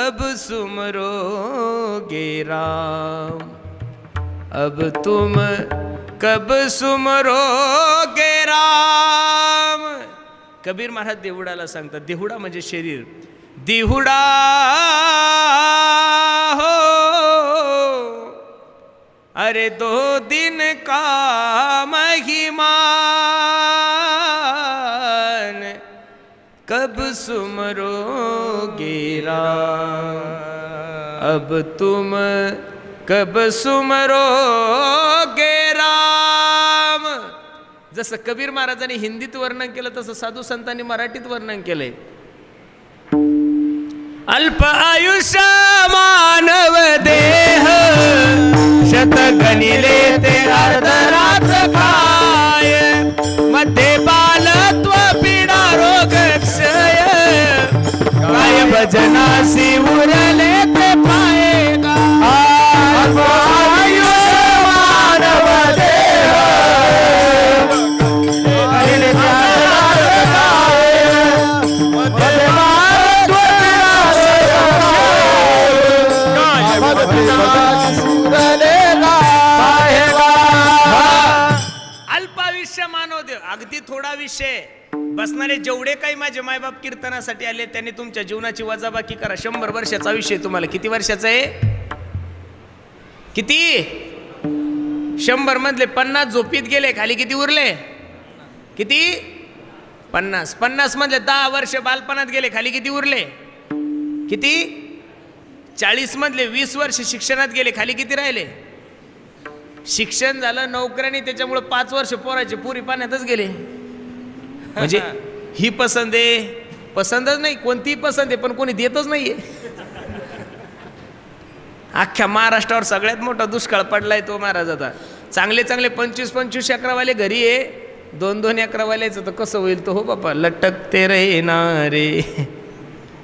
कब सुमरोगे राम, अब तुम कब सुमरोगे राम। कबीर महाराज देहुडाला सांगतात, देहुडा म्हणजे शरीर, देहुडा हो अरे 2 दिन का महिमान, कब सुमरोगे राम, अब तुम कब सुमरोगे राम। जसं कबीर महाराजांनी हिंदीत वर्णन केलं तसं साधू संतांनी मराठीत वर्णन केलंय। अल्प आयुष्य मानव देह, शत गणिले ते अर्धरात्र काय, मध्ये बालत्व पीडा रोग क्षय, काय भजनासी उरले ते पाएगा। अल्प आयुष्य मानव देह, गणिले ते अर्धरात्र काय, मध्ये बालत्व अल्पायुष्य मानव देव, अगदी थोडा विषय बसणारे जेवढे काही माझे मायबाप कीर्तनासाठी आले त्यांनी तुमच्या जीवनाची वजाबाकी करा। 100 वर्षाचा आयुष्य तुम्हाला किती वर्षाचं आहे? किती? 100 मधले 50 झोपीत गेले, खाली किती उरले? किती? 50. 50 मधले 10 वर्ष बालपणात गेले, खाली किती उरले? किती? 40 मधले 20 वर्ष शिक्षणात गेले, खाली किती राहिले? शिक्षण झालं, नोकऱ्याने, त्याच्यामुळे 5 वर्ष पोराचे पुरी पाण्यातच गेले। म्हणजे ही पसंत आहे, पसंतच नाही, कोणतीही पसंत आहे पण कोणी देतच नाहीये। अख्ख्या महाराष्ट्रावर सगळ्यात मोठा दुष्काळ पडलाय तो महाराज। आता चांगले चांगले 25-25 एकरावाले घरी आहे, 2-2 एकरावाल्याचं तर कसं होईल तो? हो बापा, लटकते रे नारे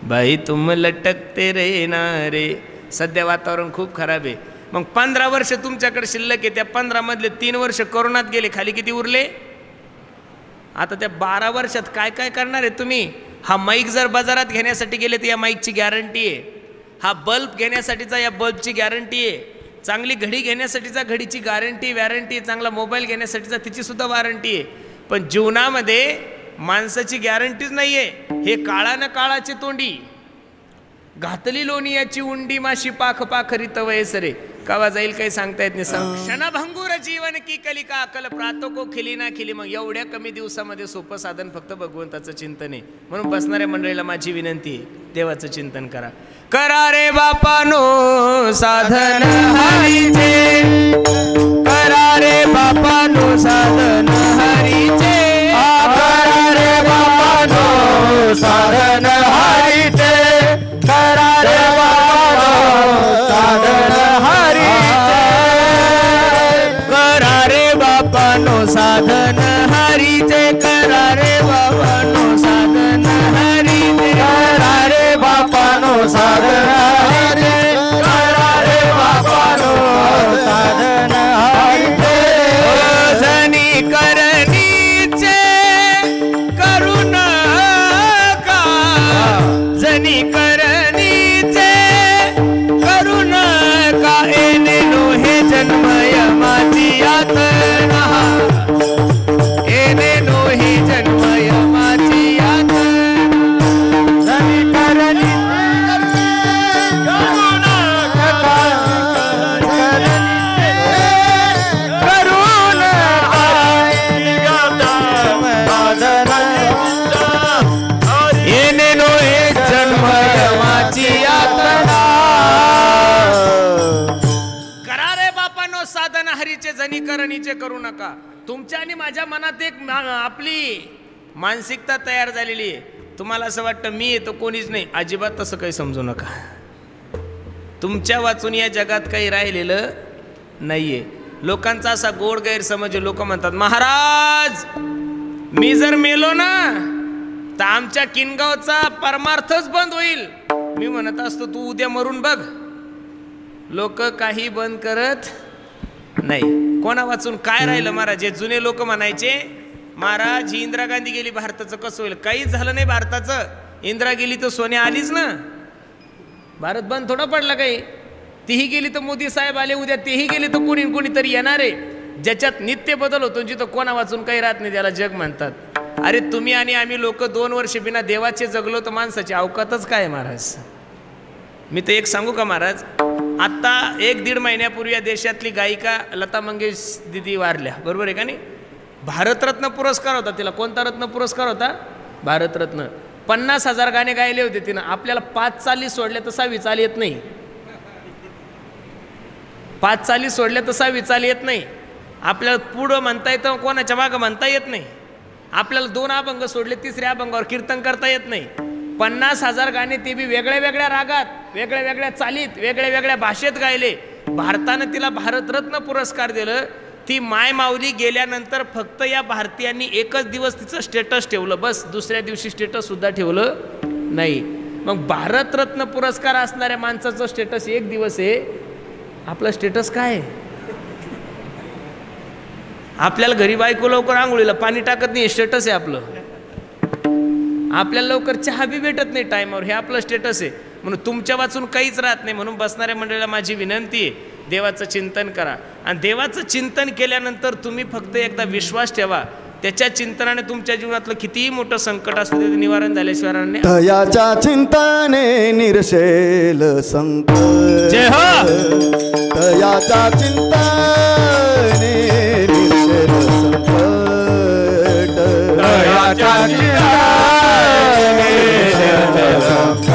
बाई तुम लटकते रे नारे। सध्या वातावरण खूप खराब आहे। मग 15 वर्ष तुमच्याकडे शिल्लक आहे, त्या 15 मधले 3 वर्ष कोरोनात गेले, खाली किती उरले? आता त्या 12 वर्षात काय काय करणार आहे तुम्ही? हा माईक जर बाजारात घेण्यासाठी गेले तर या माईकची गॅरंटी आहे, हा बल्ब घेण्यासाठीचा या बल्बची गॅरंटी आहे, चांगली घडी घेण्यासाठीचा घडीची गॅरंटी वॅरंटी आहे, चांगला मोबाईल घेण्यासाठीचा तिची सुद्धा वॉरंटी आहे। पण जीवनामध्ये माणसाची गॅरंटीच नाही आहे। हे काळानं काळाची तोंडी, घातली लोणी याची उंडी, माशी पाख पाखरीत वयसरे, कावा जाईल काही सांगता येत नाही। क्षणभंगूर जीवन की कलिका अकल प्रातो को खिली ना खिली। मग एवढ्या कमी दिवसामध्ये सोपं साधन फक्त भगवंताचं चिंतन आहे। म्हणून बसणाऱ्या मंडळीला माझी विनंती आहे, देवाचं चिंतन करा। करा रे बापानो साधन हरीचे, करा रे बापानो साधन हरीचे, करा रे बापानो साधन हरीचे, करा रे बापानो साधन हरीचे, करा रे बापानो साधन हरीचे, करा रे बापानो साधन हरीचे, करा रे बापानो साधन हरीचे, करा रे बापानो साधन हरीचे। जनी करणीचे करू नका, जनी करणीचे करू नका, येणेनो हे जन्मय माझी यातना, येणेनो हे जन्मय माझी यातना। जनी करणी करू नका, करू नका, येणेनो हे जन्मय माझी यातना। करा रे बापानो साधन हरीचे, जनी करणीचे करू नका। तुमच्या आणि माझ्या मनात एक आपली मानसिकता तयार झालेली आहे। तुम्हाला असं वाटतं मी येतो कोणीच नाही, अजिबात तसं काही समजू नका। तुमच्या वाचून या जगात काही राहिलेलं नाहीये। लोकांचा असा गोड गैरसमज, लोक म्हणतात महाराज मी जर मेलो ना तर आमच्या किनगावचा परमार्थच बंद होईल। मी म्हणत असतो तू उद्या मरून बघ। लोक काही बंद करत नाही। कोणा वाचून काय राहिलं महाराज? जुने लोक म्हणायचे महाराज ही इंदिरा गांधी गेली भारताचं कसं होईल? काहीच झालं नाही भारताचं। इंदिरा गेली तर सोन्या आलीच ना, भारत बंद थोडं पडलं काही. तीही गेली तर मोदी साहेब आले, उद्या तेही गेले तर कोणीतरी येणार आहे. ज्याच्यात नित्य बदल होतो, जिथं कोणा वाचून काही राहत नाही, त्याला जग म्हणतात. अरे तुम्ही आणि आम्ही लोक 2 वर्ष बिना देवाचे जगलो तर माणसाची अवकातच काय महाराज. मी तर एक सांगू का महाराज, आत्ता 1-1.5 महिन्यापूर्वी या देशातली गायिका लता मंगेशकर दिदी वारल्या, बरोबर आहे का नाही. भारतरत्न पुरस्कार होता तिला. कोणता रत्न पुरस्कार होता? भारतरत्न. 50,000 गाणे गायले होते तिनं. आपल्याला 5 चाली सोडल्या तर 6वी चाल येत नाही. 5 चाली सोडल्या तर 6वी चाल येत नाही. आपल्याला पुढं म्हणता येतं, कोणाच्या मागं म्हणता येत नाही. आपल्याला 2 अभंग सोडले, 3ऱ्या अभंगावर कीर्तन करता येत नाही. 50,000 गाणे, ते बी वेगळ्या वेगळ्या रागात, वेगळ्या वेगळ्या चालीत, वेगळ्या वेगळ्या भाषेत गायले. भारतानं तिला भारतरत्न पुरस्कार दिलं. ती माय माऊली गेल्यानंतर फक्त या भारतीयांनी 1च दिवस तिचं स्टेटस ठेवलं, बस. दुसऱ्या दिवशी स्टेटस सुद्धा ठेवलं नाही. मग भारतरत्न पुरस्कार असणाऱ्या माणसाचं स्टेटस 1 दिवस आहे. आपलं स्टेटस काय आहे? आपल्याला घरी बायको लवकर आंघोळीला पाणी टाकत नाही, स्टेटस आहे आपलं. आपल्याला लवकर चहा बी भेटत नाही टायमावर, हे आपलं स्टेटस आहे. म्हणून तुमच्या वाचून काहीच राहत नाही. म्हणून बसणाऱ्या मंडळीला माझी विनंती आहे, देवाचं चिंतन करा. आणि देवाचं चिंतन केल्यानंतर तुम्ही फक्त एकदा विश्वास ठेवा, त्याच्या चिंतनाने तुमच्या जीवनातलं कितीही मोठं संकट असतं ते निवारण झाल्याशिवाय नाही. दयाच्या चिंतने निरशेल संकट. जय हो. दयाच्या चिंतने निरशेल संकट. दयाच्या चिंतने निरशेल संकट.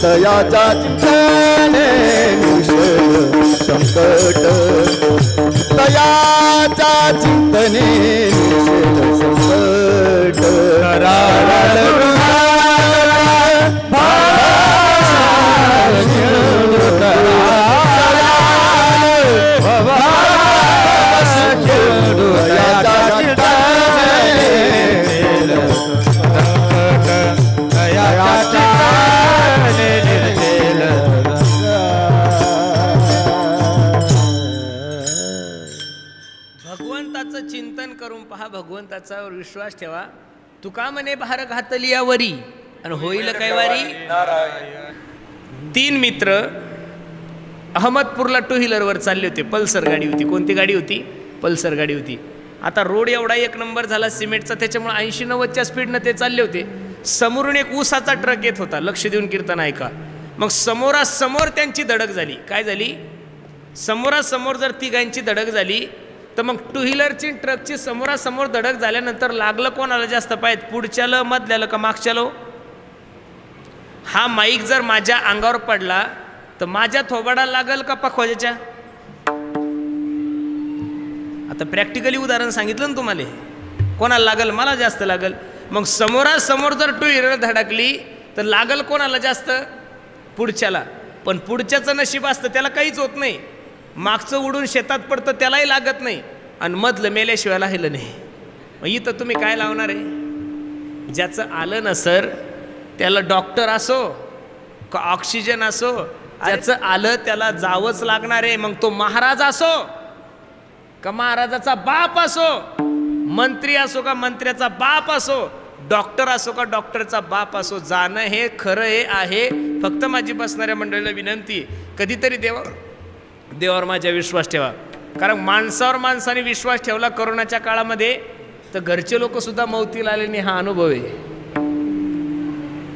दयाच्या चिंतने निरशेल संकट. दयाच्या चिंतने निरशेल संकट. भगवंताचावर विश्वास ठेवा. तुका म्हणे भार घातली यावरी आणि होईल काय वारी. 3 मित्र अहमदपूरला 2 व्हीलरवर चालले होते. पल्सर गाडी होती. कोणती गाडी होती? पल्सर गाडी होती. आता रोड एवढा 1 नंबर झाला सिमेंटचा, त्याच्यामुळे 80-90च्या स्पीडनं ते चालले होते. समोरून एक ऊसाचा ट्रक येत होता. लक्ष देऊन कीर्तन ऐका. मग समोरासमोर त्यांची धडक झाली. काय झाली? समोरासमोर जर तिघांची धडक झाली तर मग 2 व्हीलरची ट्रकची समोरासमोर धडक झाल्यानंतर लागलं कोणाला जास्त पाहिजे? पुढच्याला, मधल्याला का मागच्याला? हा माईक जर माझ्या अंगावर पडला तर माझ्या थोबाडाला लागल का पखवाजाच्या? आता प्रॅक्टिकली उदाहरण सांगितलं ना तुम्हाला. कोणाला लागल? मला जास्त लागल. मग समोरासमोर जर 2 व्हीलर धडकली तर लागल कोणाला जास्त? पुढच्याला. पण पुढच्याचं नशीब असतं, त्याला काहीच होत नाही. मागचं उडून शेतात पडतं, त्यालाही लागत नाही. आणि मधलं मेल्याशिवाय राहिलं नाही. मग इथं तुम्ही काय लावणार आहे? ज्याचं आलं ना सर, त्याला डॉक्टर असो का ऑक्सिजन असो, ज्याचं आलं त्याला जावंच लागणार आहे. मग तो महाराज असो का महाराजाचा बाप असो, मंत्री असो का मंत्र्याचा बाप असो, डॉक्टर असो का डॉक्टरचा बाप असो, जाणं हे खरं हे आहे. फक्त माझी बसणाऱ्या मंडळीला विनंती, कधीतरी देवावर माझ्या विश्वास ठेवा. कारण माणसावर माणसाने विश्वास ठेवला कोरोनाच्या काळामध्ये तर घरचे लोक सुद्धा मौतीला आले नाही. हा अनुभव आहे.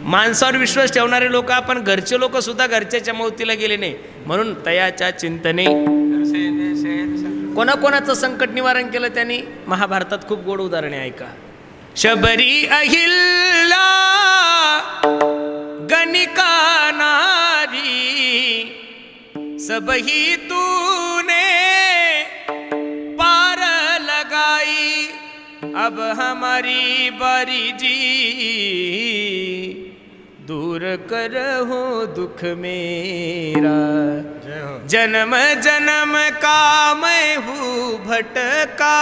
माणसावर विश्वास ठेवणारे लोक, आपण घरचे लोक सुद्धा घरच्याच्या मौतीला गेले नाही. म्हणून तयाच्या चिंतने कोणाकोणाचं संकट निवारण केलं त्यांनी. महाभारतात खूप गोड उदाहरणे ऐका. शबरी अहिल्या गणिका सब ही तूने पार लगाई, अब हमारी बारी जी, दूर करहो दुख मेरा। जन्म जन्म का मैं हूँ भटका,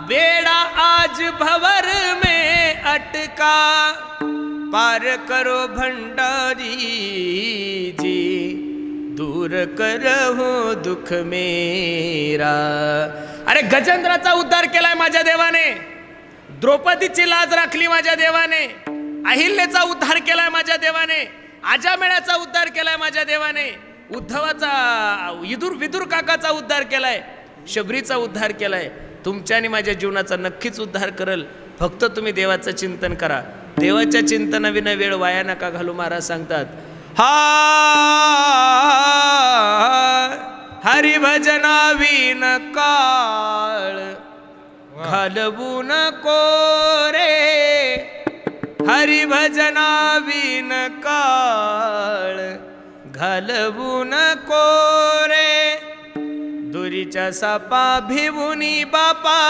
बेड़ा आज भंवर में अटका, पार करो भंडारी जी, दूर करहो दुख मेरा। अरे गजेंद्राचा उद्धार केलाय माझ्या देवाने, द्रौपदीची लाज राखली माझ्या देवाने, अहिल्याचा उद्धार केलाय माझ्या देवाने, आजामेळ्याचा उद्धार केलाय माझ्या देवाने, उद्धवाचा विदुर काकाचा उद्धार केलाय, शबरीचा उद्धार केलाय। तुमच्या आणि माझ्या जीवनाचा नक्कीच उद्धार करल, फक्त तुम्ही देवाचं चिंतन करा। देवाच्या चिंतनाविना वेळ वाया नका घालू। महाराज सांगतात, हा हरिभजनाविन काळ घालवू नको रे, हरिभजनाविन काळ घालवू नको रे। दुरीच्या सापा भिवुनी बापा,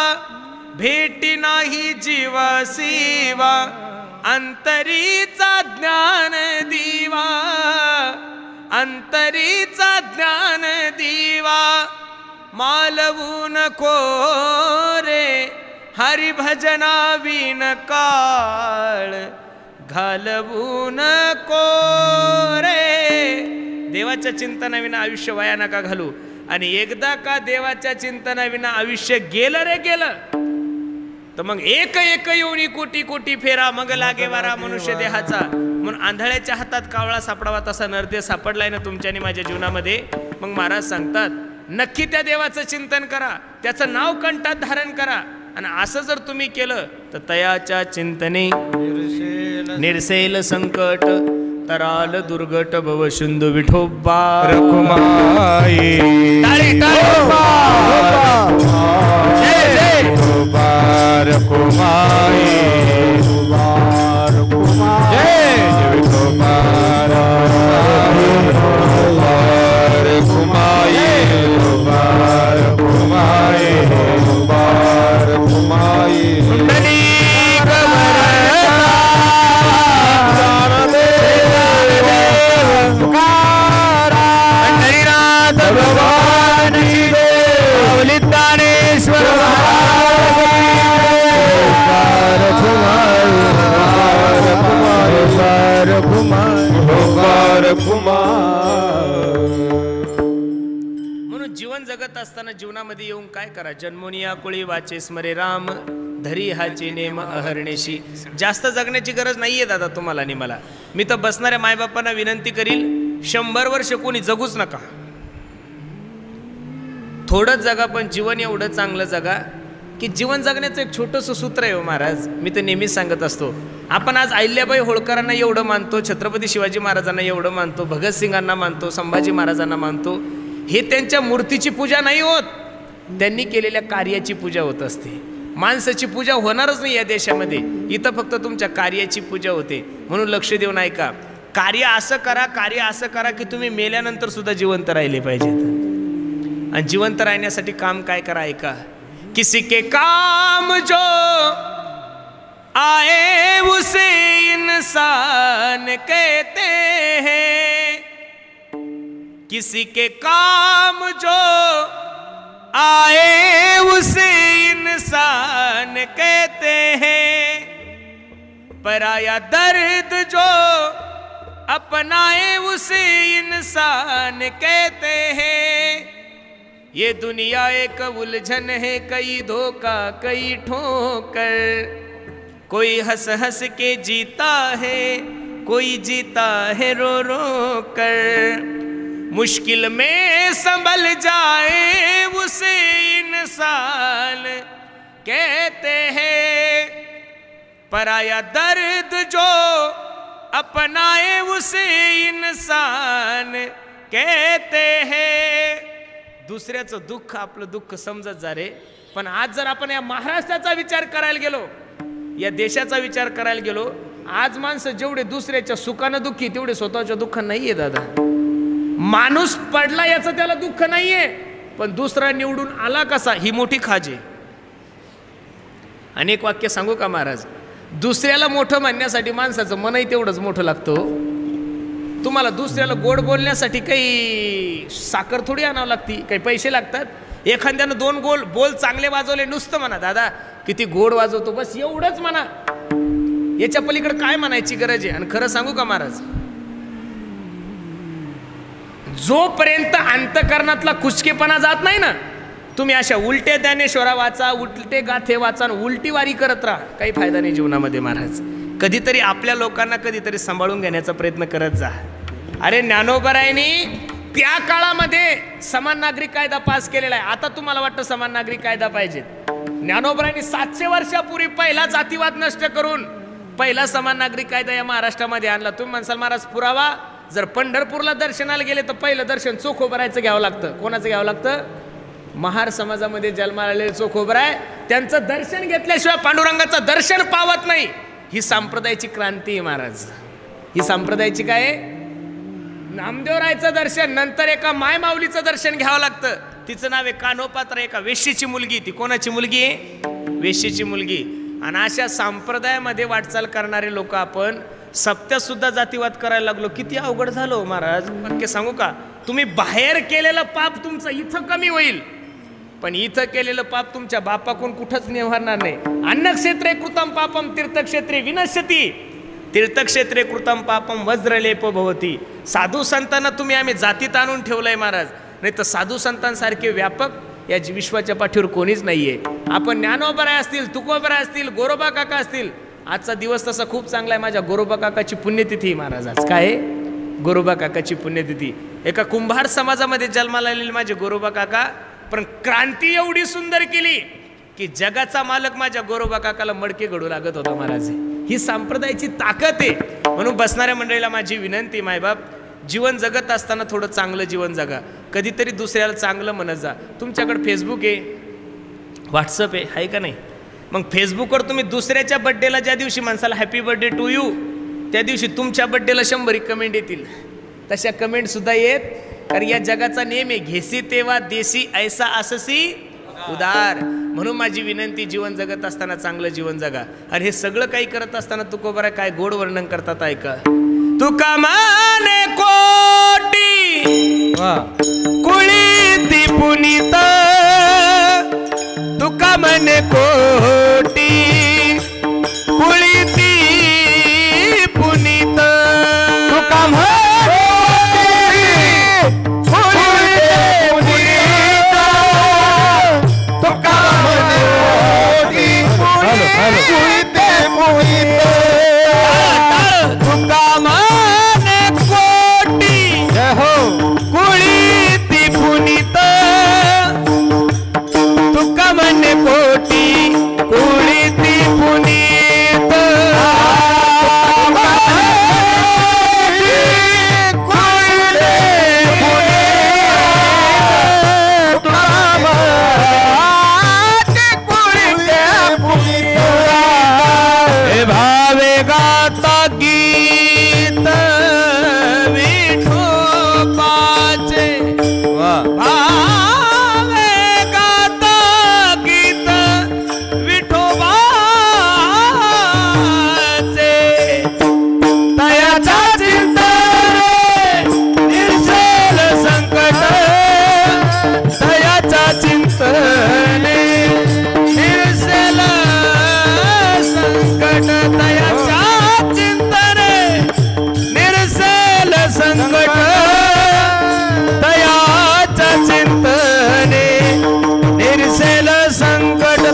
भेटी नाही जीवा शिवा, अंतरीचा ज्ञान दिवा, अंतरीचा ज्ञान दिवा, मालवू नको रे, हरिभजनाविन काळ घालवू नको रे। देवाच्या चिंतनाविना आयुष्य वाया नका घालू। आणि एकदा का देवाच्या चिंतनाविना आयुष्य गेलं रे गेलं, तर मग एक एक येऊनी कोटी कोटी फेरा, मग लागे वारा मनुष्य देहाचा। म्हणून आंधळ्याच्या हातात कावळा सापडावा तसा नरदेव सापडलाय ना तुमच्या आणि माझ्या जीवनामध्ये। मग महाराज सांगतात, नक्की त्या देवाचं चिंतन करा, त्याचं नाव कंठात धारण करा। आणि असं जर तुम्ही केलं तर तयाच्या चिंतने निरसेल संकट, तराल दुर्गट भव सिंधू विठोबा रखुमाई, ताळी रखुमाई, म्हणून जीवन जगत असताना जीवनामध्ये येऊन काय करा, जन्मोनिया कुळी वाचे स्मरे राम, धरी हाचे नेम अहर्णेशी। जास्त जगण्याची गरज नाहीये दादा तुम्हाला आणि मला। मी तर बसणाऱ्या मायबापांना विनंती करील, 100 वर्ष कोणी जगूच नका, थोडं जगा, पण जीवन एवढं चांगलं जगा की जीवन जगण्याचं एक छोटंसं सूत्र आहे हो महाराज। मी तर नेहमीच सांगत असतो, आपण आज अहिल्याबाई होळकरांना एवढं मानतो, छत्रपती शिवाजी महाराजांना एवढं मानतो, भगतसिंगांना मानतो, संभाजी महाराजांना मानतो, हे त्यांच्या मूर्तीची पूजा नाही होत, त्यांनी केलेल्या कार्याची पूजा होत असते। माणसाची पूजा होणारच नाही या देशामध्ये, इथं फक्त तुमच्या कार्याची पूजा होते। म्हणून लक्ष देऊन ऐका, कार्य असं करा, कार्य असं करा की तुम्ही मेल्यानंतर सुद्धा जिवंत राहिले पाहिजेत। आणि जिवंत राहण्यासाठी काम काय करा ऐका, किसी के काम जो आए उसे इंसान कहते हैं, किसी के काम जो आए उसे इंसान कहते हैं, पराया दर्द जो अपनाए उसे इंसान कहते हैं। ये दुनिया एक उलझन है, कई धोखा कई ठोकर, कोई हंस हंस के जीता है, कोई जीता है रो रो कर। मुश्किल में संभल जाए उसे इंसान कहते हैं, पराया दर्द जो अपनाए उसे इंसान कहते हैं। दुसऱ्याचं दुःख आपलं दुःख समजत जा रे। पण आज जर आपण या महाराष्ट्राचा विचार करायला गेलो, या देशाचा विचार करायला गेलो, आज माणसं जेवढे दुसऱ्याच्या सुखानं दुःखी तेवढे स्वतःच्या दुःखानं नाहीये दादा। माणूस पडला याचं त्याला दुःख नाहीये, पण दुसरा निवडून आला कसा ही मोठी खाज आहे. अनेक वाक्य सांगू का महाराज, दुसऱ्याला मोठं म्हणण्यासाठी माणसाचं मनही तेवढंच मोठं लागतं. तुम्हाला दुसऱ्याला गोड बोलण्यासाठी काही साखर थोडी आणावं लागती, काही पैसे लागतात. एखाद्यानं 2 बोल चांगले वाजवले, नुसतं म्हणा दादा किती गोड वाजवतो, बस एवढंच म्हणा. याच्या पलीकडे काय म्हणायची गरज आहे. आणि खरं सांगू का महाराज, जोपर्यंत अंतकरणातला कुचकेपणा जात नाही ना, तुम्ही अशा उलटे ज्ञानेश्वरा वाचा, उलटे गाथे वाचा, उलटी वारी करत राहा, काही फायदा नाही जीवनामध्ये महाराज. कधीतरी आपल्या लोकांना कधीतरी सांभाळून घेण्याचा प्रयत्न करत जा. अरे ज्ञानोबरायांनी त्या काळामध्ये समान नागरिक कायदा पास केलेला आहे. आता तुम्हाला वाटतं समान नागरिक कायदा पाहिजे. ज्ञानोबरायांनी 700 वर्षापूर्वी पहिला जातीवाद नष्ट करून पहिला समान नागरिक कायदा या महाराष्ट्रामध्ये आणला. तुम्ही म्हणसाल महाराज पुरावा, जर पंढरपूरला दर्शनाला गेले तर पहिलं दर्शन चोखोबरायचं घ्यावं लागतं. कोणाचं घ्यावं लागतं? महार समाजामध्ये जन्माला आलेले चोखोबराय, त्यांचं दर्शन घेतल्याशिवाय पांडुरंगाचं दर्शन पावत नाही. ही संप्रदायाची क्रांती आहे महाराज. ही संप्रदायाची काय आहे? नामदेवरायचं दर्शन, नंतर एका माय माऊलीचं दर्शन घ्यावं लागतं. तिचं नाव आहे कान्होपात्र, एका वेश्येची मुलगी. ती कोणाची मुलगी आहे? वेश्येची मुलगी. आणि अशा संप्रदायामध्ये वाटचाल करणारे लोक आपण सप्त्यात सुद्धा जातीवाद करायला लागलो. किती अवघड झालो महाराज. वाक्य सांगू का, तुम्ही बाहेर केलेलं पाप तुमचं इथं कमी होईल, पण इथं केलेलं पाप तुमच्या बापाकडून कुठंच निवारणार नाही. अन्नक्षेत्रे कृतम पापम तीर्थक्षेत्रे विनश्यती, तीर्थक्षेत्रे कृतम पापम वज्रलेप भवती. साधू संतांना तुम्ही आम्ही जातीत आणून ठेवलंय महाराज, नाही तर साधू संतांसारखे व्यापक या विश्वाच्या पाठीवर कोणीच नाहीये. आपण ज्ञानोबराय असतील, तुकोबराय असतील, गोरोबा काका असतील, आजचा दिवस तसा खूप चांगला आहे. माझ्या गोरोबा काकाची पुण्यतिथी महाराज. आज काय आहे? गोरोबा काकाची पुण्यतिथी. एका कुंभार समाजामध्ये जन्माला आलेले माझे गोरोबा काका, पण क्रांती एवढी सुंदर केली की जगाचा मालक माझ्या गोरोबा काकाला मडके घडू लागत होता महाराज. ही संप्रदायाची ताकद आहे. म्हणून बसणाऱ्या मंडळीला माझी विनंती, मायबाप जीवन जगत असताना थोडं चांगलं जीवन जगा. कधीतरी दुसऱ्याला चांगलं म्हणत जा. तुमच्याकडे फेसबुक आहे, व्हॉट्सअप आहे का नाही? मग फेसबुकवर तुम्ही दुसऱ्याच्या बड्डेला ज्या दिवशी माणसाला हॅपी बर्थडे टू यू, त्या दिवशी तुमच्या बड्डेला 100 कमेंट येतील. तशा कमेंट सुद्धा येत, कारण या जगाचा नियम आहे, घेसी तेव्हा देसी ऐसा अससी उदार. म्हणून माझी विनंती, जीवन जगत असताना चांगलं जीवन जगा. आणि हे सगळं काही करत असताना तुकोबरा काय गोड वर्णन करतात ऐका. तुका माने कोटी कुळीती पुनीत, तुका मने कोटी कुळीती पुनीत, तुका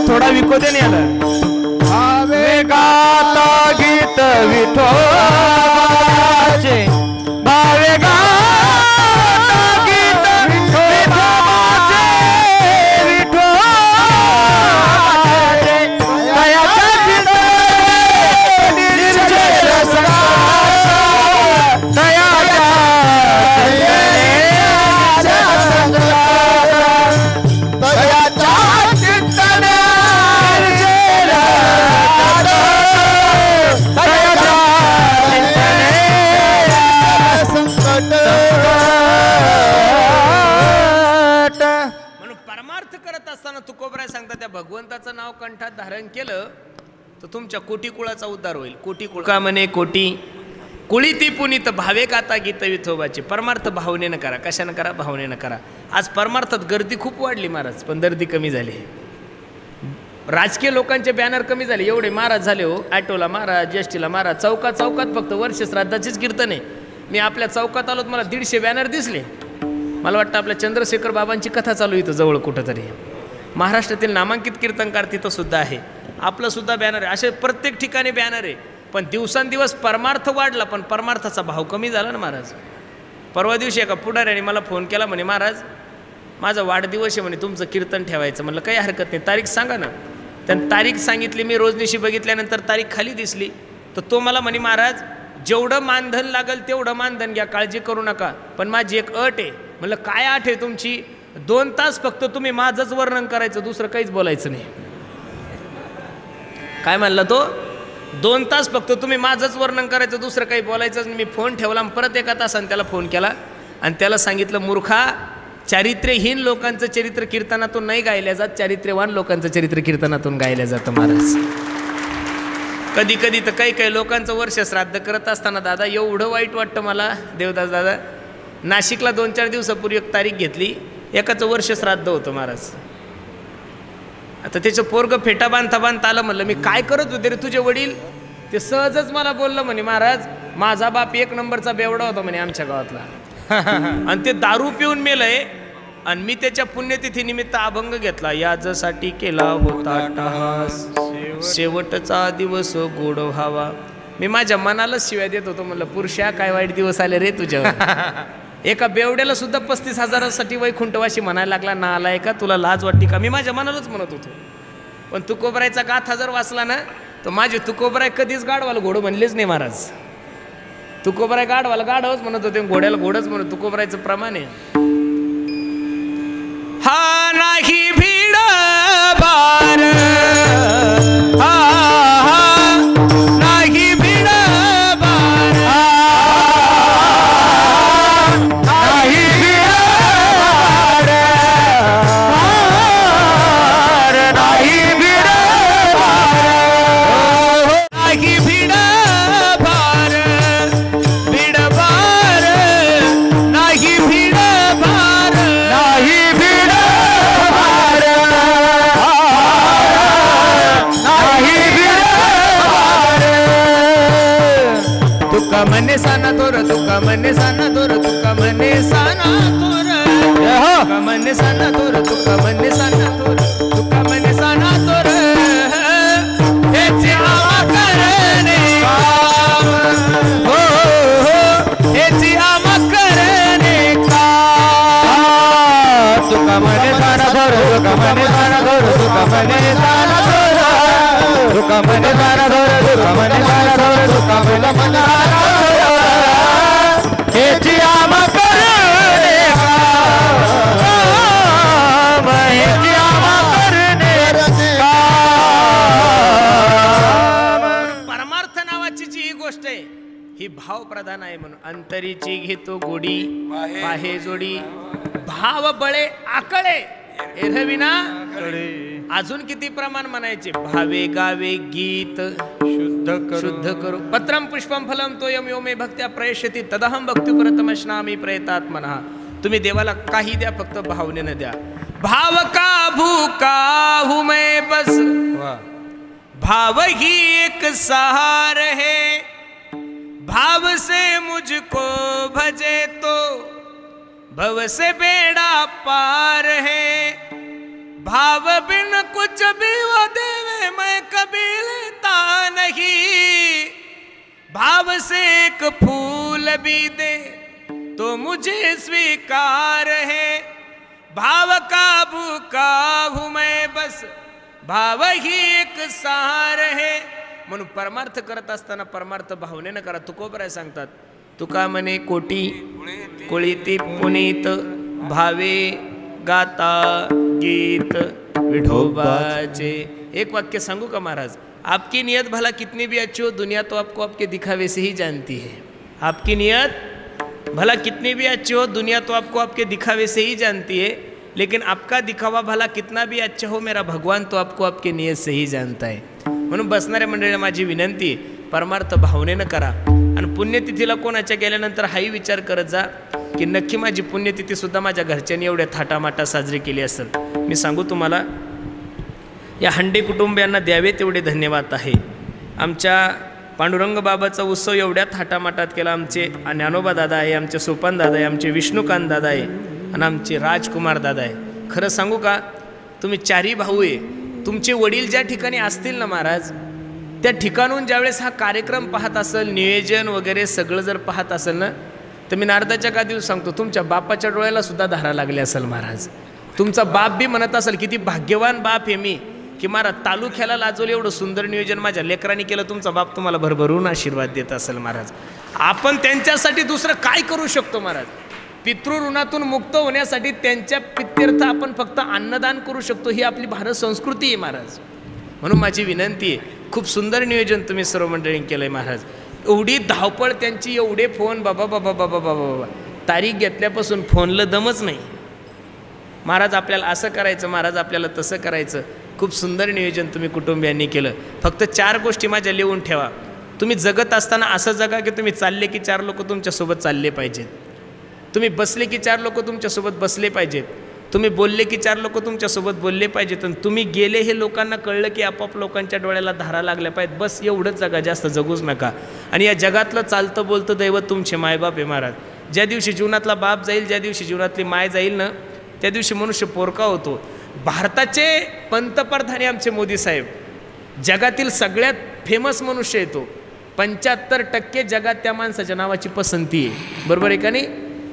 थोडा विको दे नाही आला. भावे गाता गीत विठोबाचे, भावे गाता गीत विठोबाचे, विठोबाचे दयाचा चिंतन निर्जल संसार, दयाचा दयाचा कंठात धारण केलं तर तुमच्या कोटी कुळाचा उद्धार होईल. कोटी कुळ का म्हणे कोटी कुळी ती पुनीत भावे गाता गीत विठोबाचे. परमार्थ भावनेनं करा. कशानं करा? भावनेनं करा. आज परमार्थात गर्दी खूप वाढली महाराज, पण दर्दी कमी झाली. राजकीय लोकांचे बॅनर कमी झाले. एवढे महाराज झाले हो. ॲटोला महाराज, एसटीला महाराज, चौकात चौकात फक्त वर्ष श्राद्धाचीच कीर्तन आहे. मी आपल्या चौकात आलो, मला 150 बॅनर दिसले. मला वाटतं आपल्या चंद्रशेखर बाबांची कथा चालू इथं जवळ कुठंतरी. महाराष्ट्रातील नामांकित कीर्तनकार तिथं सुद्धा आहे. आपलं सुद्धा बॅनर आहे. असे प्रत्येक ठिकाणी बॅनर आहे. पण दिवसांदिवस परमार्थ वाढला, पण परमार्थाचा भाव कमी झाला ना महाराज. परवा दिवशी एका पुढाऱ्याने मला फोन केला, म्हणे महाराज माझा वाढदिवस आहे म्हणे, तुमचं कीर्तन ठेवायचं. म्हणलं काही हरकत नाही, तारीख सांगा ना. त्यानं तारीख सांगितली. मी रोजनिशी बघितल्यानंतर तारीख खाली दिसली. तर तो मला म्हणे महाराज जेवढं मानधन लागेल तेवढं मानधन घ्या, काळजी करू नका, पण माझी एक अट आहे. म्हणलं काय अट आहे तुमची? 2 तास फक्त तुम्ही माझंच वर्णन करायचं, दुसरं काहीच बोलायचं नाही. काय म्हणला तो? 2 तास फक्त तुम्ही माझंच वर्णन करायचं, दुसरं काही बोलायचंच नाही. मी फोन ठेवला. परत 1 तासाने त्याला फोन केला आणि त्याला सांगितलं, मूर्खा, चारित्र्यहीन लोकांचं चरित्र कीर्तनातून नाही गायल्या जात, चारित्र्यवान लोकांचं चरित्र कीर्तनातून गायल्या जातं महाराज. कधी कधी तर काही लोकांचं वर्ष श्राद्ध करत असताना दादा एवढं वाईट वाटतं मला. देवदास दादा नाशिकला 2-4 दिवसापूर्वी एक तारीख घेतली. एकाचं वर्ष श्राद्ध होतं महाराज. आता त्याचं पोरगं फेटा बांधता आलं. म्हणलं मी काय करत होते रे तुझे वडील? ते सहजच मला बोललं म्हणे महाराज माझा बाप 1 नंबरचा बेवडा होता म्हणे आमच्या गावातला. आणि ते दारू पिऊन मेलंय. आणि मी त्याच्या पुण्यतिथी निमित्त अभंग घेतला. याजसाठी केला होता टास, शेवटचा दिवस गोड व्हावा. मी माझ्या मनाला शिव्या देत होतो. म्हणलं पुरुषा काय वाईट दिवस आले रे तुझ्यावर. एका बेवड्याला सुद्धा 35,000साठी वैकुंठवाशी म्हणायला लागला, ना आलाय का, तुला लाज वाटते का? मी माझ्या मनालाच म्हणत होतो. पण तुकोबरायचा गाथा जर वाचला ना तर माझे तुकोबराय कधीच गाढवाला घोडं म्हणलेच नाही महाराज. तुकोबराय गाढवाला गाढवच म्हणत होते, घोड्याला घोडच म्हणत. तुकोबरायचं प्रमाण आहे. हा नाही भीड बार, हा हा नाही भीड बार, नाही भीड बार, नाही भीड बार, नाही भीड बार, भीड बार, नाही भीड बार, नाही भीड बार, नाही भीड बार. तुका मने साना तोर, तुका मने साना तोर, तुका मने साना तोर, तुका मने साना तोर, तुका मने साना तोर, तुका मने साना तोर. हेची आवा करणे काम, हो हो हेची आवा करणे काम. तुका मने साना धर, तुका मने साना धर, तुका मने साना धर, तुका मने साना धर, तुका मने साना धर, तुका मने साना धर. हेची आम करणे काम, हेची आम करणे काम. परमार्थ नावाची जी ही गोष्ट आहे ही भाव प्रधान आहे. म्हणून अंतरीची घेतो गोडी, पाहे जोडी, भाव बळे आकळे एरविना. अजून किती प्रमाण म्हणायचे? भावे गावे गीत शुद्ध करू. पत्रम पुष्पम फलम तोयम यो मे भक्त्या प्रयशती तदहम भक्ती प्रथमश्नामी प्रयतात्मनः. तुम्ही देवाला काही द्या, फक्त भावनेनं द्या. भाव का भूका हूं मैं बस, भाव ही एक सहार है. भाव से मुझको भजे तो भव से बेड़ा पार है. भाव बिन कुछ भी वो देवे मैं कभी लेता नहीं. भाव से एक फूल भी दे तो मुझे स्वीकार है. भाव का भूखा हूं मैं बस, भाव ही एक सहार है. म्हणून परमार्थ करत असताना परमार्थ भावनेनं करा. तुकोबराय सांगतात, तुका म्हणे कोटी कुळीती पुनीत भावे गाता गीत विठोबाचे. एक वाक्य सांगू का महाराज? आपकी नियत भला कितनी भी अच्छी हो, दुनिया तो आपको आपके दिखावे से ही जानती है. आपकी नियत भला कितनी भी अच्छी हो, दुनिया तो आपको आपके दिखावे से ही जानती है. लेकिन आपका दिखावा भला कितना भी अच्छा हो, मेरा भगवान तो आपको आपके नियत से ही जानता है. म्हणून बसणाऱ्या मंडळीला माझी विनंती, परमार्थ भावनेनं करा. आणि पुण्यतिथीला कोणाच्या गेल्यानंतर हाही विचार करत जा की नक्की माझी पुण्यतिथी सुद्धा माझ्या घरच्यांनी एवढ्या थाटामाटा साजरी केली असेल. मी सांगू तुम्हाला, या हंडे कुटुंबियांना द्यावे तेवढे धन्यवाद आहे. आमच्या पांडुरंग बाबाचा उत्सव एवढ्या थाटामाटात केला. आमचे ज्ञानोबा दादा आहे, आमचे सोपान दादा आहे, आमचे विष्णुकांत दादा आहे आणि आमचे राजकुमार दादा आहे. खरं सांगू का, तुम्ही चारही भाऊ आहे. तुमचे वडील ज्या ठिकाणी असतील ना महाराज, त्या ठिकाणून ज्यावेळेस हा कार्यक्रम पाहत असेल, नियोजन वगैरे सगळं जर पाहत असेल ना, तर मी नारदाच्या का दिवस सांगतो, तुमच्या बापाच्या डोळ्याला सुद्धा धारा लागली असेल महाराज. तुमचा बाप बी म्हणत असेल किती भाग्यवान बाप आहे मी, की महाराज तालुक्याला लाजवलं एवढं सुंदर नियोजन माझ्या लेकरांनी केलं. तुमचा बाप तुम्हाला भरभरून आशीर्वाद देत असेल महाराज. आपण त्यांच्यासाठी दुसरं काय करू शकतो महाराज? पितृऋणातून मुक्त होण्यासाठी त्यांच्या पित्यर्थ आपण फक्त अन्नदान करू शकतो. ही आपली भारत संस्कृती आहे महाराज. म्हणून माझी विनंती आहे, खूप सुंदर नियोजन तुम्ही सर्व मंडळींनी केलं आहे महाराज. एवढी धावपळ त्यांची, एवढे फोन, बाबा बाबा बाबा बाबा बाबा, तारीख घेतल्यापासून फोनला दमच नाही. महाराज आपल्याला असं करायचं, महाराज आपल्याला तसं करायचं. खूप सुंदर नियोजन तुम्ही कुटुंबियांनी केलं. फक्त 4 गोष्टी माझ्या लिहून ठेवा. तुम्ही जगत असताना असं जगा की तुम्ही चालले की 4 लोक तुमच्यासोबत चालले पाहिजेत. तुम्ही बसले की 4 लोक तुमच्यासोबत बसले पाहिजेत. तुम्ही बोलले की 4 लोक तुमच्यासोबत बोलले पाहिजेत. आणि तुम्ही गेले हे लोकांना कळलं की आपोआप लोकांच्या डोळ्याला धारा लागल्या पाहिजेत. बस एवढंच जगा, जास्त जगूच नका. आणि या जगातलं चालतं बोलतं दैवत तुमचे मायबाप आहे महाराज. ज्या दिवशी जीवनातला बाप जाईल, ज्या दिवशी जीवनातली माय जाईल ना, त्या दिवशी मनुष्य पोरका होतो. भारताचे पंतप्रधान आमचे मोदी साहेब, जगातील सगळ्यात फेमस मनुष्य येतो. 75% जगात त्या माणसाच्या नावाची पसंती आहे, बरोबर आहे का नाही?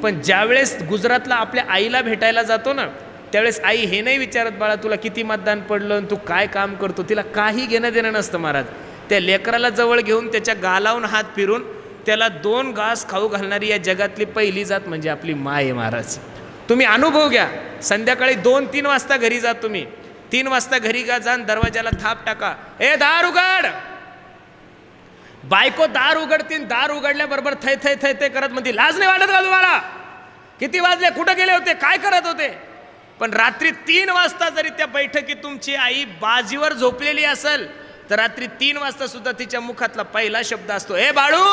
पण ज्यावेळेस गुजरातला आपल्या आईला भेटायला जातो ना, त्यावेळेस आई हे नाही विचारत, बाळा तुला किती मतदान पडलं आणि तू काय काम करतो. तिला काही घेणं देणं नसतं महाराज. त्या लेकराला जवळ घेऊन त्याच्या गालावून हात फिरून त्याला 2 घास खाऊ घालणारी या जगातली पहिली जात म्हणजे आपली माय आहे महाराज. तुम्ही अनुभव घ्या. संध्याकाळी 2-3 वाजता घरी जा. तुम्ही 3 वाजता घरी जा, दरवाजाला थाप टाका, ए दार उघड. बायको दार उघडतीन, दार उघडल्याबरोबर थै थै थै थै करत म्हणते, लाज नाही वाटत का तुम्हाला? किती वाजले, कुठं गेले होते, काय करत होते? पण रात्री 3 वाजता जरी त्या बैठकीत तुमची आई बाजीवर झोपलेली असेल, तर रात्री 3 वाजता सुद्धा तिच्या मुखातला पहिला शब्द असतो, ए बाळू.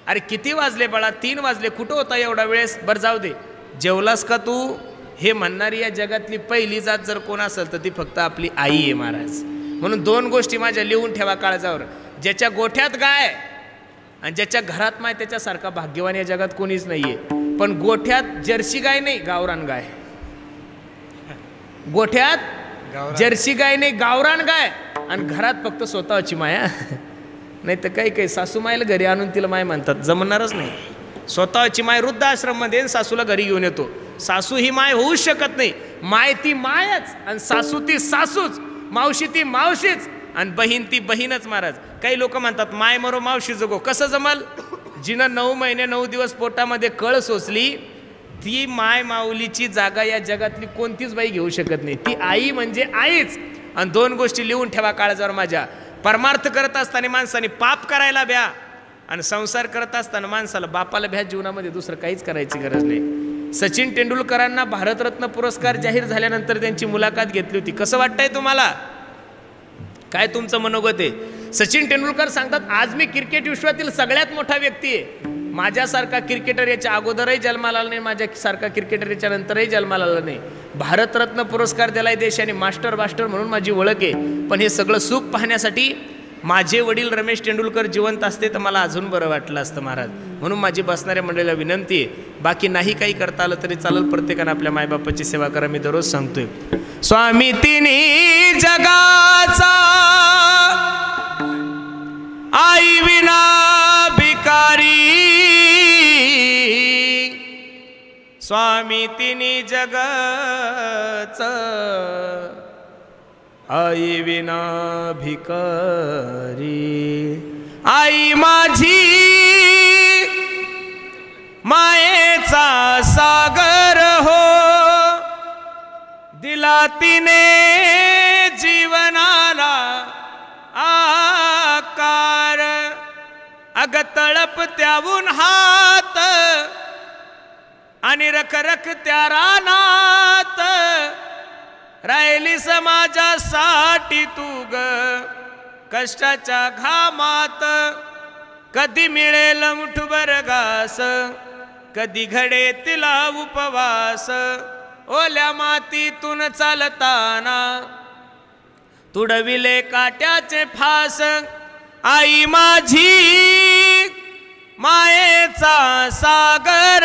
अरे किती वाजले बाळा? 3 वाजले. कुठं होता एवढा वेळेस? बरं जाऊ दे, जेवलास का तू? हे म्हणणारी या जगातली पहिली जात जर कोण असेल तर ती फक्त आपली आई आहे महाराज. म्हणून 2 गोष्टी माझ्या लिहून ठेवा काळजावर. ज्याच्या गोठ्यात गाय आणि ज्याच्या घरात माय, त्याच्यासारखा भाग्यवान या जगात कोणीच नाहीये. पण गोठ्यात जर्सी गाय नाही, गावरान गाय. गोठ्यात जर्सी गाय नाही, गावरान गाय. आणि घरात फक्त स्वतःची माया. नाही तर काही सासू मायला घरी आणून तिला माय म्हणतात, जमणारच नाही. स्वतःची माय वृद्धाश्रममध्ये सासूला घरी घेऊन येतो. सासू ही माय होऊच शकत नाही. माय ती मायच, आणि सासू ती सासूच, मावशी ती मावशीच, आणि बहीण ती बहीणच महाराज. काही लोक म्हणतात माय मरो मावशी जगो. कसं जमल? जिनं 9 महिने 9 दिवस पोटामध्ये कळ सोसली, ती माय माऊलीची जागा या जगातली कोणतीच बाई घेऊ शकत नाही. ती आई म्हणजे आईच. आणि 2 गोष्टी लिहून ठेवा काळजावर माझ्या. परमार्थ करत असताना माणसाने पाप करायला भ्या, आणि संसार करत असताना माणसाला बापाला भ्या. जीवनामध्ये दुसरं काहीच करायची गरज नाही. सचिन तेंडुलकरांना भारतरत्न पुरस्कार जाहीर झाल्यानंतर त्यांची मुलाखत घेतली होती. कसं वाटतंय तुम्हाला? काय तुमचं मनोगत आहे? सचिन तेंडुलकर सांगतात, आज मी क्रिकेट विश्वातील सगळ्यात मोठा व्यक्ती आहे. माझ्यासारखा क्रिकेटर याच्या अगोदरही जन्माला आला नाही, माझ्यासारखा क्रिकेटर याच्या नंतरही जन्माला आला नाही. भारतरत्न पुरस्कार दिलाय देशाने, मास्टर म्हणून माझी ओळख आहे. पण हे सगळं सुख पाहण्यासाठी माझे वडील रमेश तेंडुलकर जिवंत असते तर मला अजून बरं वाटलं असतं महाराज. म्हणून माझी बसणाऱ्या मंडळीला विनंती आहे, बाकी नाही काही करता आलं तरी चालेल, प्रत्येकानं आपल्या मायबापाची सेवा करा. मी दररोज सांगतोय, स्वामी तिन्ही जगाचा आई विना भिकारी, स्वामी तिन्ही जगाचा आई विना भिकारी. आई माझी मायेचा सागर हो, दिला तिने जीवनाला आकार. अग तळप त्याहून हात आणि रखरख त्या रानात राहिली समाजासाठी तू ग कष्टाच्या घामात कधी मिळेल मुठभर घास कधी घडे तिला उपवास ओल्या मातीतून चालताना तुडविले काट्याचे फास आई माझी मायेचा सागर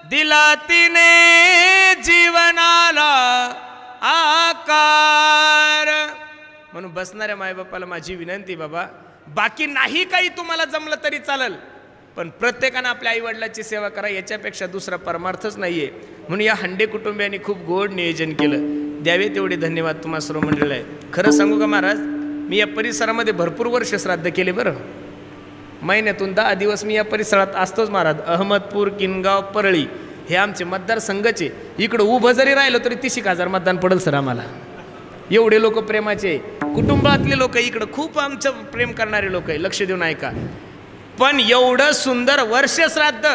दिला तिने जीवनाला आकार. म्हणून बसणाऱ्या मायबापाला माझी विनंती, बाबा बाकी नाही काही तुम्हाला जमलं तरी चालेल, पण प्रत्येकानं आपल्या आईवडिलाची सेवा करा, याच्यापेक्षा दुसरा परमार्थच नाहीये. म्हणून या हंडे कुटुंबियांनी खूप गोड नियोजन केलं. द्यावे तेवढे धन्यवाद तुम्हा सर्व मंडळीला आहे. खरं सांगू का महाराज, मी या परिसरामध्ये भरपूर वर्ष श्राद्ध केले बरं. महिन्यातून 10 दिवस मी या परिसरात असतोच महाराज. अहमदपूर, किनगाव, परळी हे आमचे मतदारसंघाचे. इकडं उभं जरी राहिलं तरी 30,000 मतदान पडेल सर आम्हाला. एवढे लोक प्रेमाचे, कुटुंबातले लोक इकडं खूप आमचं प्रेम करणारे लोक आहे, लक्ष देऊन ऐका. पण एवढं सुंदर वर्ष श्राद्ध,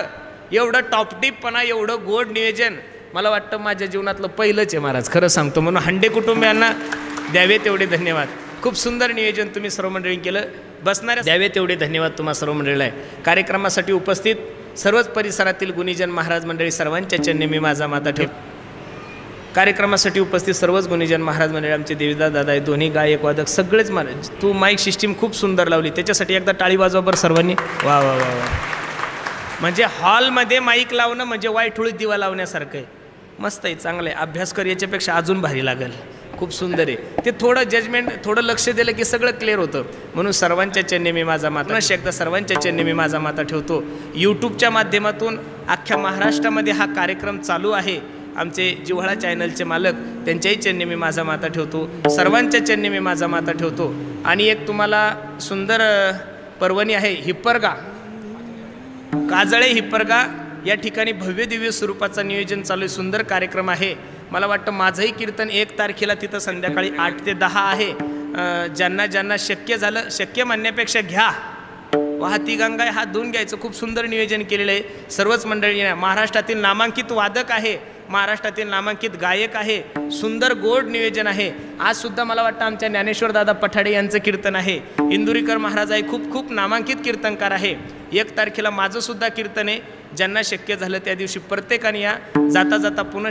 एवढं टॉपटिपपणा, एवढं गोड नियोजन मला वाटतं माझ्या जीवनातलं पहिलंच आहे महाराज, खरं सांगतो. म्हणून हंडे कुटुंबियांना द्यावे तेवढे धन्यवाद. खूप सुंदर नियोजन तुम्ही सर्व मंडळी केलं. बसणाऱ्या द्यावे तेवढे धन्यवाद तुम्हा सर्व मंडळीला आहे. कार्यक्रमासाठी उपस्थित सर्वच परिसरातील गुणीजन महाराज मंडळी सर्वांच्या चरणी मी माझा माता ठेव. कार्यक्रमासाठी उपस्थित सर्वच गुणीजन महाराज मंडळी, आमचे देवीदास दादा आहे, दोन्ही गायक वादक सगळेच महाराज. तू माईक सिस्टीम खूप सुंदर लावली, त्याच्यासाठी एकदा टाळी वाजवा बरं सर्वांनी. वा वा वा वा. म्हणजे हॉलमध्ये माईक लावणं म्हणजे वाईठुळीत दिवा लावण्यासारखं आहे. मस्त आहे, चांगलं आहे. अभ्यास कर, याच्यापेक्षा अजून भारी लागेल. खूप सुंदर आहे. ते थोडं जजमेंट, थोडं लक्ष दिलं की सगळं क्लिअर होतं. म्हणून सर्वांच्या चरणी मी माझा माता, एकदा सर्वांच्या चरणी मी माझा माता ठेवतो. यूट्यूबच्या माध्यमातून अख्ख्या महाराष्ट्रामध्ये हा कार्यक्रम चालू आहे. आमचे जिव्हाळा चॅनलचे मालक, त्यांच्याही चरणी मी माझा माता ठेवतो. सर्वांच्या चरणी मी माझा माता ठेवतो. आणि एक तुम्हाला सुंदर पर्वणी आहे, हिप्परगा, काजळे हिप्परगा या ठिकाणी भव्य दिव्य स्वरूपाचं नियोजन चालू आहे. सुंदर कार्यक्रम आहे. मला वाटतं माझंही कीर्तन 1 तारखेला तिथं संध्याकाळी 8 ते 10 आहे. ज्यांना ज्यांना शक्य झालं, शक्य म्हणण्यापेक्षा घ्या, वाहती गंगा हात धुवून घ्यायचं. खूप सुंदर नियोजन केलेलं आहे. सर्वच मंडळी, महाराष्ट्रातील नामांकित वादक आहे, महाराष्ट्रातील नामांकित गायक आहे, सुंदर गोड नियोजन आहे. आज सुद्धा मला वाटतं आमच्या ज्ञानेश्वर दादा पठाडे यांचं कीर्तन आहे. इंदुरीकर महाराज आहे, खूप खूप नामांकित कीर्तनकार आहे. 1 तारखेला माझं सुद्धा कीर्तन आहे. ज्यांना शक्य झालं त्या दिवशी प्रत्येकाने या. जाता जाता पुन्हा